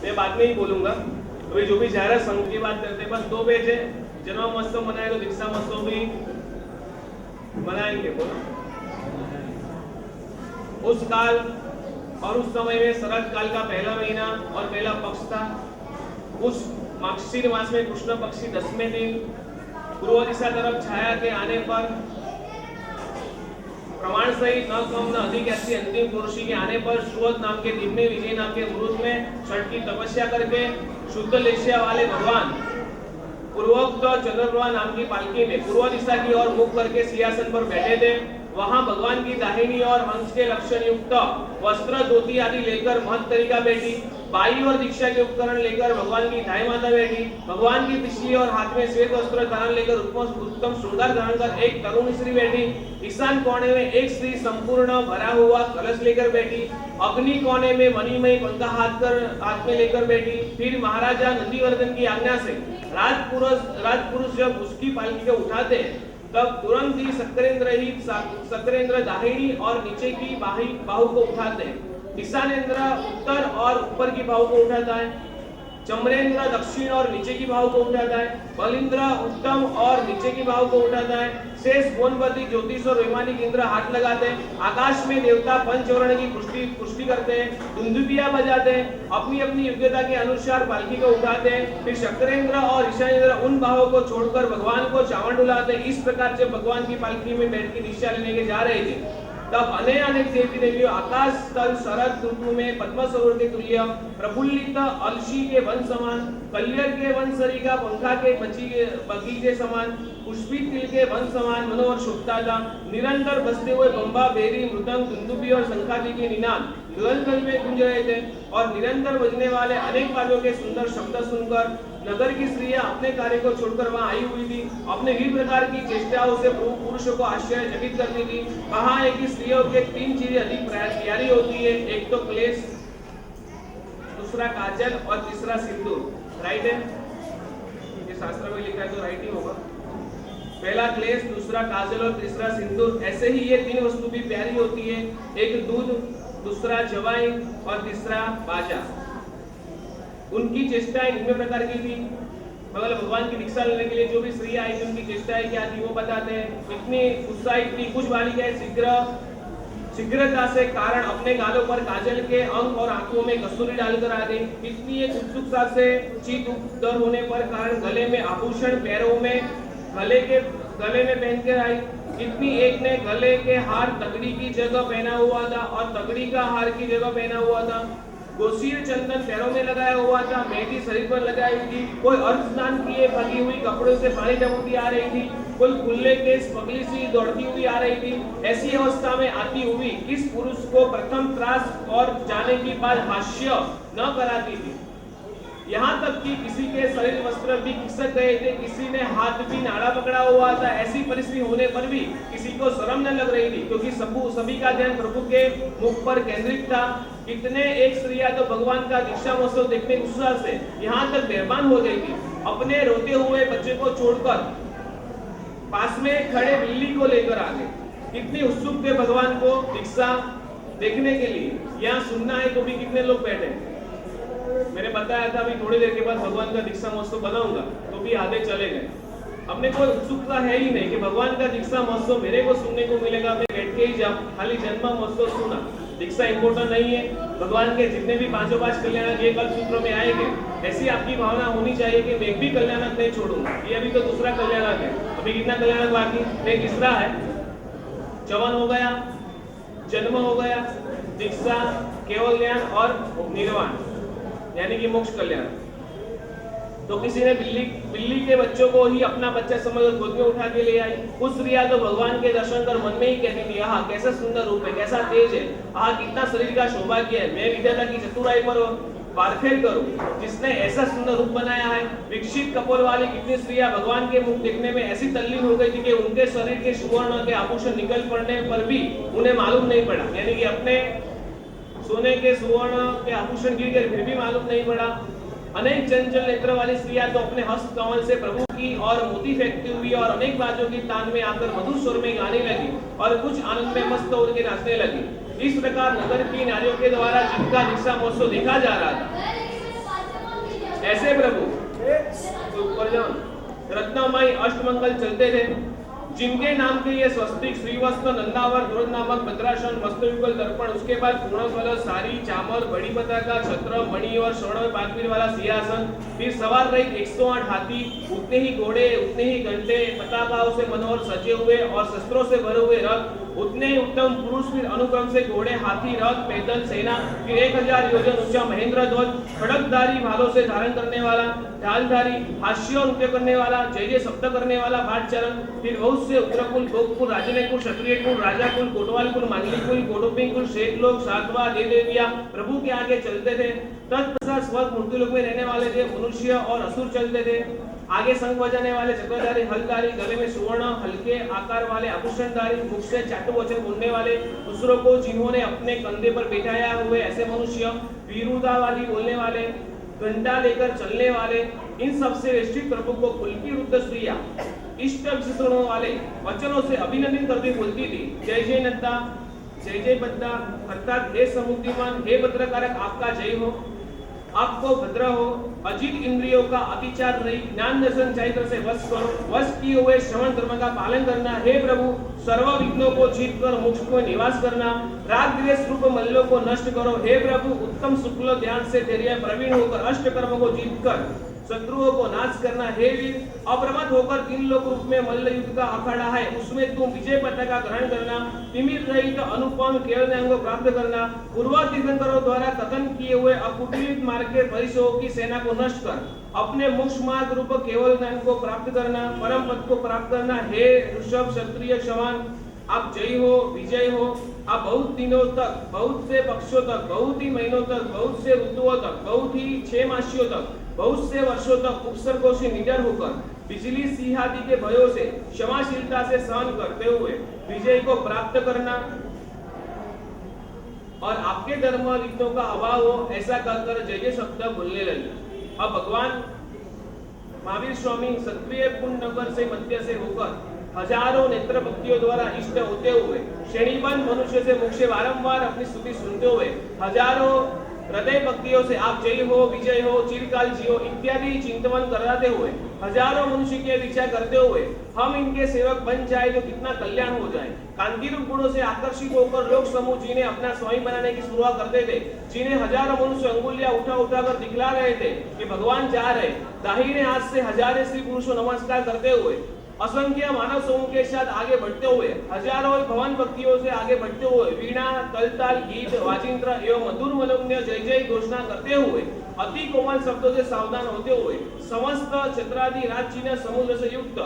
मैं बाद में ही बोलूंगा। अभी जो भी जाहिरात संघ की बात करते हैं, बस 2 पेज है। जन्म महोत्सव मनाए तो दीक्षा महोत्सव भी मनाएंगे। बोलो, उस काल और उस समय में शरद काल का पहला महीना और पहला पक्ष था। उस मार्गशीर मास में कृष्ण पक्षी 10वें दिन पूर्व दिशा तरफ छाया के आने पर प्रमाण सहित न कम न अधिक ऐसी अंतिम पुरुषी के आने पर सुवध नाम के दिव्य विजय नाम के मुहूर्त में छठ की तपस्या करके शुद्ध लेशिया वाले भगवान पूर्वोक्त चंद्रप्रभा नाम की पालकी में पूर्व दिशा की ओर मुख करके सिंहासन पर बैठे थे। वहां भगवान की दाहिनी और हंस के लक्षण युक्त वस्त्र, धोती आदि लेकर महत तरीका बैठी। बाई और दीक्षा के उपकरण लेकर भगवान की दाई माता बैठी। भगवान की पिछली और हाथ में श्वेत वस्त्र धारण लेकर उत्तम श्रृंगार धारण कर एक तरुण स्त्री बैठी। ईशान कोने में एक स्त्री संपूर्ण भरा हुआ कलश लेकर बैठी। अग्नि कोने में मणिमय पंखा हाथ में लेकर बैठी। फिर महाराजा नंदीवर्धन की आज्ञा से राजपुरुष जब उसकी पालकी को उठाते हैं तब तुरंत ही सक्रेंद्र दाहिनी और नीचे की बाहु को उठाते हैं। ईशानेंद्र उत्तर और ऊपर की बाहु को उठाता है। चमरेंद्र दक्षिण और नीचे की बाहु को उठाता है। बलिंद्र उत्तम और नीचे की बाहु को उठाता है। शेष भुवनपति ज्योतिष और वैमानिक इंद्र हाथ लगाते हैं। आकाश में देवता पंचवर्ण की पुष्टि करते हैं। दुंदुभिया बजाते हैं। अपनी अपनी योग्यता के अनुसार पालकी को उठाते हैं। फिर शक्रेंद्र और ईशानेंद्र उन बाहों को छोड़कर भगवान को चावड़ डुलाते हैं। इस प्रकार जब भगवान की पालकी में बैठ के दीक्षा लेने के जा रहे थे तब अनेक देवी देवियों आकाश तल शरद ऋतु में पद्म सरोवर के तुल्य प्रफुल्लित अलसी के वन समान, कल्यर के वन सरिका पंखा के बगीचे समान, पुष्पित तिल के वन समान मनोहर शोभता था। निरंतर बजते हुए बम्बा, बेरी, मृदंग, दुंदुभी और शंखादि के निनाद गगन में गूंज रहे थे और निरंतर बजने वाले अनेक वाद्यों के सुंदर शब्द सुनकर नगर की स्त्रियां अपने कार्य को छोड़कर वहां आई हुई थी। अपने विभिन्न प्रकार की चेष्टाओं से पुरुषों को आश्चर्यचकित करती थी। कहा है कि स्त्रियों के 3 चीजें अधिक प्यारी होती है, एक तो क्लेश, दूसरा काजल और तीसरा सिंदूर। राइट है, ये शास्त्र में लिखा है तो राइट ही होगा। पहला क्लेश, दूसरा काजल और तीसरा सिंदूर। ऐसे ही ये 3 वस्तु भी प्यारी होती है, एक दूध, दूसरा जवाई और तीसरा बाजा। उनकी चेष्टाएं निम्न प्रकार की थी। मतलब भगवान की दीक्षा लेने के लिए जो भी स्त्री आई थी उनकी चेष्टाएं क्या थी वो बताते हैं। इतनी उत्साहित थी, कुछ बालिकाएं शीघ्रता से कारण अपने गालों पर काजल के अंक और आंखों में कस्तूरी डालकर आ गई। इतनी एक उत्सुकता से चित उदर होने पर कारण गले में आभूषण, पैरों में गले में पहनकर आई। इतनी एक ने गले के हार तगड़ी की जगह पहना हुआ था और तगड़ी का हार की जगह पहना हुआ था। गोसीर चंदन पैरों में लगाया हुआ था, मेहंदी शरीर पर लगाई हुई थी। कोई अर्ध स्नान किए भगी हुई कपड़ों से पानी टपकती आ रही थी। कुल खुले केस, पगली सी दौड़ती हुई आ रही थी। ऐसी अवस्था में आती हुई किस पुरुष को प्रथम त्रास और जाने के बाद हास्य न कराती थी। यहाँ तक कि किसी के शरीर वस्त्र भी खिसक गए थे, किसी ने हाथ भी नाड़ा पकड़ा हुआ था। ऐसी परिस्थिति होने पर भी किसी को शर्म न लग रही थी, क्योंकि सभी का ध्यान प्रभु के मुख पर केंद्रित था। कितने एक स्त्रियां तो भगवान का दीक्षा महोत्सव देखने के उत्साह से यहाँ तक बेईमान हो गई थी। अपने रोते हुए बच्चे को छोड़कर पास में खड़े बिल्ली को लेकर आ गए। कितनी उत्सुक थे भगवान को दीक्षा देखने के लिए। यहाँ सुनना है तो भी कितने लोग बैठे। मैंने बताया था अभी थोड़ी देर के बाद भगवान का दीक्षा महोत्सव बनाऊंगा, तो भी आधे चले गए। हमने कोई उत्सुकता है ही नहीं कि भगवान का दीक्षा महोत्सव मेरे को सुनने को मिलेगा, मैं बैठ के ही जाऊं, खाली जन्म महोत्सव सुना। दीक्षा इंपॉर्टेंट नहीं है। भगवान के जितने भी 5 कल्याणक ये कल्प सूत्र में आएंगे, ऐसी आपकी भावना होनी चाहिए कि मैं भी कल्याणक नहीं छोड़ूंगा। ये अभी तो दूसरा कल्याणक है, अभी कितना कल्याणक बाकी? नहीं, तीसरा है। चवन हो गया, जन्म हो गया, दीक्षा, केवल ज्ञान और निर्वाण, यानी कि मोक्ष कल्याण। तो किसी ने बिल्ली के बच्चों को ही अपना बच्चा समझकर गोद में उठा के ले आई। उस रिया तो भगवान के दर्शन कर मन में ही कहती थी, आहा कैसा सुंदर रूप है, कैसा तेज है, आहा कितना शरीर का सौभाग्य है, मैं विधाता की चतुराई पर पारखेल करूं, जिसने ऐसा सुंदर रूप बनाया है। विकसित कपोल वाली कितनी स्त्रियां भगवान के मुख देखने में ऐसी तल्लीन हो गई थी कि उनके शरीर के सुवर्ण के आभूषण निकल पड़ने पर भी उन्हें मालूम नहीं पड़ा, यानी कि अपने सोने के सुवर्ण के आभूषण गिर गए फिर भी मालूम नहीं पड़ा। अनेक चंचल नेत्र वाली स्त्रियां तो अपने हस्त कमल से प्रभु की और मोती फेंकती हुई और अनेक बाजों की तान में आकर मधुर स्वर में गाने लगी और कुछ आनंद में मस्त होकर के नाचने लगी। इस प्रकार नगर की नारियों के द्वारा जिनका दीक्षा महोत्सव देखा जा रहा था, ऐसे प्रभु रत्नमय अष्टमंगल चलते थे, जिनके नाम के ये स्वस्तिक, श्रीवस्त्र, नंदावर, ध्रुव नामक भद्रासन, मस्तयुगल दर्पण, उसके बाद पूर्ण कलश, सारी, चामर, बड़ी पताका, छत्र, मणि और स्वर्ण में पाकवीर वाला सिंहासन, फिर सवार रहित 108 हाथी, उतने ही घोड़े, उतने ही घंटे, पताकाओं से मनोहर सजे हुए और शस्त्रों से भरे हुए रथ, उतने ही उत्तम पुरुष, फिर अनुक्रम से घोड़े, हाथी, रथ, पैदल सेना, फिर 1000 योजन ऊंचा महेंद्र ध्वज, खड़कधारी भालों से धारण करने वाला, ढालधारी, हास्य नृत्य करने वाला, जय जय शब्द करने वाला भाट चरण, फिर बहुत से उग्रकुल, भोगकुल, राजने कुल, क्षत्रिय कुल, राजा कुल, कोटवाल कुल, मांडली कुल, कौटुंबी कुल, शेठ लोग, सातवा, देविया प्रभु के आगे चलते थे। तत्पश्चात स्वर्ग मूर्ति लोक में रहने वाले थे मनुष्य और असुर चलते थे। आगे शंख बजाने वाले, चक्रधारी, हलधारी, गले में सुवर्ण हल्के आकार वाले आभूषणधारी, मुख से चाटु वचन बोलने वाले, दूसरों को जिन्होंने अपने कंधे पर बैठाया हुए ऐसे मनुष्य, वीरुदा वाली बोलने वाले, घंटा लेकर चलने वाले, इन सबसे वेष्टित प्रभु को पुलकी रुद्ध स्त्रियां इष्ट विशेषणों वाले वचनों से अभिनंदन करती बोलती थी, जय जय नंदा, जय जय बद्दा, अर्थात हे समुद्धिमान, हे भद्रकारक, आपका जय हो, आपको भद्र हो, अजित इंद्रियों का अतिचार नहीं, ज्ञान दर्शन चैत्र से वश करो, वश किए हुए श्रवण धर्म का पालन करना, हे प्रभु सर्व विघ्नों को जीत कर मोक्ष को निवास करना, राग द्वेष रूप मल्लों को नष्ट करो, हे प्रभु उत्तम शुक्ल ध्यान से धैर्य प्रवीण होकर अष्ट कर्म को जीत कर शत्रुओं को नाश करना, हे वीर अप्रमत होकर 3 लोक रूप में मल्ल युद्ध का अखाड़ा है, उसमें तुम विजय पताका ग्रहण करना, तिमिर रहित अनुपम केवल को प्राप्त करना, पूर्व तीर्थंकरों द्वारा कथन किए हुए अकुटिलित मार्ग के परिसरों की सेना को नष्ट कर अपने मोक्ष मार्ग रूप केवल ज्ञान को प्राप्त करना, परम पद को प्राप्त करना, हे ऋषभ क्षत्रिय शवान, आप जय हो, विजय हो, आप बहुत दिनों तक, बहुत से पक्षों तक, बहुत ही महीनों तक, बहुत से ऋतुओं तक, बहुत ही 6 मासियों तक, बहुत से वर्षों तक उपसर्गों से निडर होकर बिजली सिंहादि के भयों से क्षमाशीलता से सहन करते हुए विजय को प्राप्त करना और आपके धर्म रीतों का अभाव हो, ऐसा कहकर जय जय शब्द बोलने लगे। अब भगवान महावीर स्वामी क्षत्रिय कुंड नगर से मध्य से होकर हजारों नेत्र भक्तियों द्वारा इष्ट होते हुए श्रेणीबद्ध मनुष्य से मुख से बारंबार अपनी स्तुति सुनते हुए हजारों हृदय भक्तियों से आप जय हो, विजय हो, चिरकाल जियो इत्यादि चिंतन कराते हुए हजारों मनुष्य के विचार करते हुए हम इनके सेवक बन जाए तो कितना कल्याण हो जाए। कांति रूप गुणों से आकर्षित होकर लोग समूह जिन्हें अपना स्वामी बनाने की शुरुआत करते थे, जिन्हें हजारों मनुष्य अंगुलियां उठा कर दिखला रहे थे कि भगवान जा रहे, दाहिने हाथ से हजारों स्त्री पुरुषों नमस्कार करते हुए असंख्य मानव समूह के साथ आगे बढ़ते हुए हजारों भवन भक्तियों से आगे बढ़ते हुए वीणा, तलताल, गीत, वाजिंत्र एवं मधुर मलम्य जय जय घोषणा करते हुए अति कोमल शब्दों से सावधान होते हुए समस्त छत्रादि राज चिन्ह समुद्र से युक्त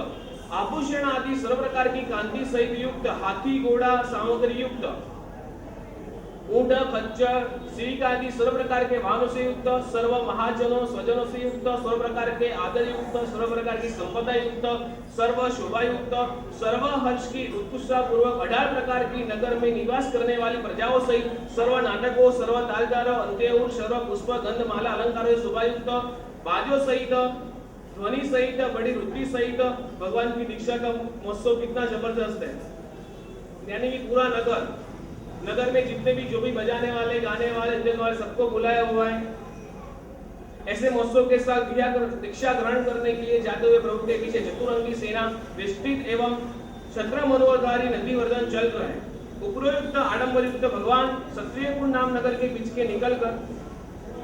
आभूषण आदि सर्व प्रकार की कांति सहित युक्त, हाथी घोड़ा सामग्री युक्त, ऊंट खच्चर सिंह आदि सर्व प्रकार के वाहनों से युक्त, सर्व महाजनों स्वजनों से युक्त, सर्व प्रकार के आदर युक्त, सर्व प्रकार की संपदा युक्त, सर्व शोभा युक्त, सर्व हर्ष की उत्कृष्टता पूर्वक 18 प्रकार की नगर में निवास करने वाली प्रजाओं सहित, सर्व नाटकों, सर्व तालदारों, अंत्यऊर, सर्व पुष्प गंध माला अलंकारों शोभा युक्त, बाजों सहित, ध्वनि सहित, बड़ी रुद्धि सहित भगवान की दीक्षा का महोत्सव कितना जबरदस्त है। यानी कि पूरा नगर में जितने भी जो भी बजाने वाले, गाने वाले, नृत्य वाले सबको बुलाया हुआ है। ऐसे महोत्सव के साथ दीक्षा ग्रहण करने के लिए जाते हुए प्रभु के पीछे चतुरंगी सेना विस्तृत एवं छत्र मनोहरधारी नंदीवर्धन चल रहा है। उपरोक्त आडंबर युक्त भगवान क्षत्रियकुंड नाम नगर के बीच के निकलकर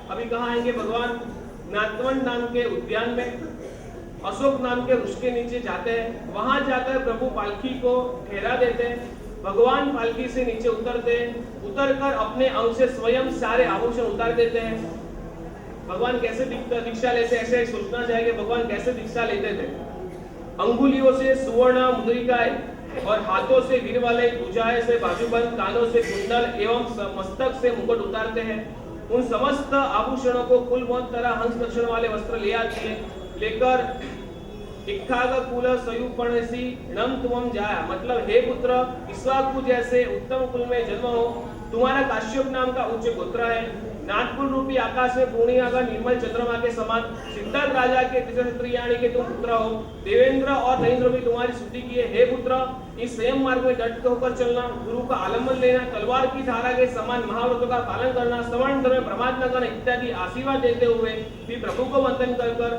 अभी कहाँ आएंगे? भगवान नाथवंड नाम के उद्यान में अशोक नाम के वृक्ष के नीचे जाते हैं। वहां जाकर प्रभु पालकी को ठहरा देते हैं। भगवान पालकी से नीचे उतरकर अपने अंग से स्वयं सारे आभूषण उतार देते हैं। भगवान कैसे दीक्षा लेते, ऐसे सोचना चाहिए भगवान कैसे दीक्षा लेते थे। अंगुलियों से सुवर्ण मुद्रिकाएं और हाथों से वीरवाले, भुजाएं से बाजूबंद, कानों से कुंडल एवं मस्तक से मुकुट उतारते हैं। उन समस्त आभूषणों को कुलवंत तरह हंस लक्षण वाले वस्त्र ले आती है, लेकर इक्खाग कुल सयुपणसी नम तुम जाया, मतलब हे पुत्र इक्ष्वाकु जैसे उत्तम कुल में जन्म हो। तुम्हारा काश्यप नाम का उच्च गोत्र है। नागपुर रूपी आकाश में पूर्णिमा निर्मल चंद्रमा के समान सिद्धार्थ राजा के त्रियाणी के तुम पुत्र हो। देवेंद्र और नरेंद्र भी तुम्हारी स्तुति किए। हे पुत्र इस संयम मार्ग में डट होकर चलना, गुरु का आलम्बन लेना, तलवार की धारा के समान महाव्रतों का पालन करना, श्रवण धर्म प्रमाद लगन इत्यादि आशीर्वाद देते हुए भी प्रभु को वंदन कर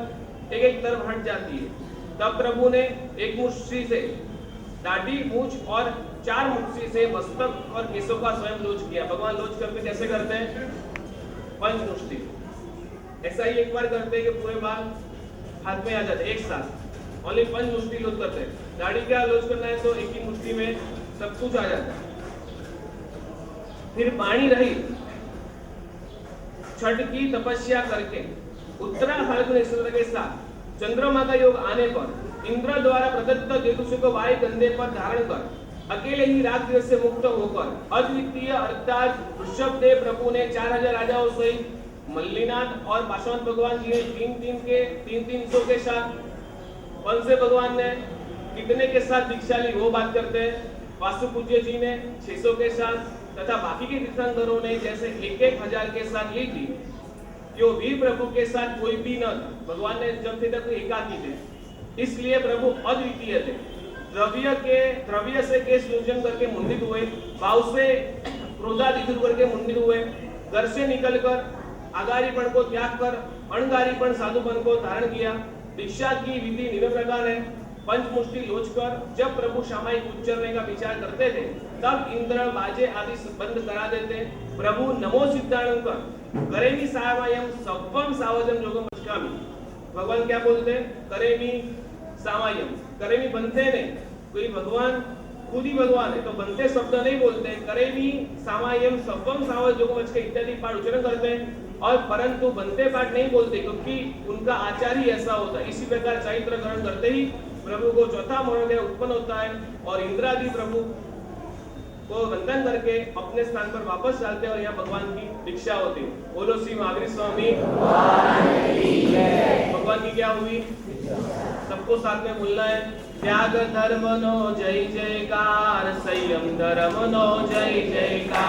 एक तरफ हट जाती है। तब प्रभु ने एक मुष्टि से दाढ़ी, मूछ और 4 मुष्टि से मस्तक और केशों का स्वयं लोच किया। भगवान लोच करके कैसे करते हैं? पंच मुष्टि। ऐसा ही एक बार करते हैं कि पूरे बाल हाथ में आ जाते एक साथ। ओनली पंच मुष्टि लोच करते हैं। दाढ़ी क्या लोच करना है तो एक ही मुष्टि में सब कुछ आ जाता है। फिर पानी रहित छठ की तपस्या करके उत्तरा फाल्गुन नक्षत्र के साथ चंद्रमा का योग आने पर इंद्र द्वारा प्रदत्त देवदूषण को वायु कंधे पर धारण कर अकेले ही राग द्वेष से मुक्त होकर अद्वितीय अर्थात ऋषभदेव प्रभु ने 4000 राजाओं सहित मल्लिनाथ और पार्श्वनाथ भगवान जी ने 300 के साथ, पंसे भगवान ने कितने के साथ दीक्षा ली वो बात करते हैं। वासु पूज्य जी ने 600 के साथ तथा बाकी के तीर्थंकरों ने जैसे 1000 के साथ ली थी। जो वीर प्रभु के साथ कोई भी न था। भगवान ने जब थे तक एकाकी थे, इसलिए प्रभु अद्वितीय थे। द्रव्य से केश विसर्जन करके मुंडित हुए, भाव से क्रोधादि दूर करके मुंडित हुए, घर से निकलकर आगारीपन को त्याग कर अणगारीपन साधुपन को धारण किया। दीक्षा की विधि निम्न प्रकार है। पंचमुष्टि लोचकर जब प्रभु सामायिक उच्चारने का विचार करते थे तब इंद्र बाजे आदि बंद करा देते। प्रभु नमो सिद्धांत करेमी सामायम सवम सावजम जोगम पचकामी। भगवान क्या बोलते हैं? करेमी सामायम। करेमी बनते नहीं, कोई भगवान खुद ही भगवान है तो बनते शब्द नहीं बोलते। करेमी सामायम सवम सावज जोगम पचके इत्यादि पाठ उच्चारण करते हैं और परंतु बनते पाठ नहीं बोलते क्योंकि उनका आचार ही ऐसा होता है। इसी प्रकार चैत्र ग्रहण करते ही प्रभु को चौथा मनोदय उत्पन्न होता है और इंद्रादि प्रभु को वंदन करके अपने स्थान पर वापस जाते हैं और यहाँ भगवान की दीक्षा होती है। बोलो श्री महावीर स्वामी भगवान की क्या हुई? सबको साथ में बोलना है। त्याग धर्म नो जय जयकार, संयम धर्म नो जय जयकार।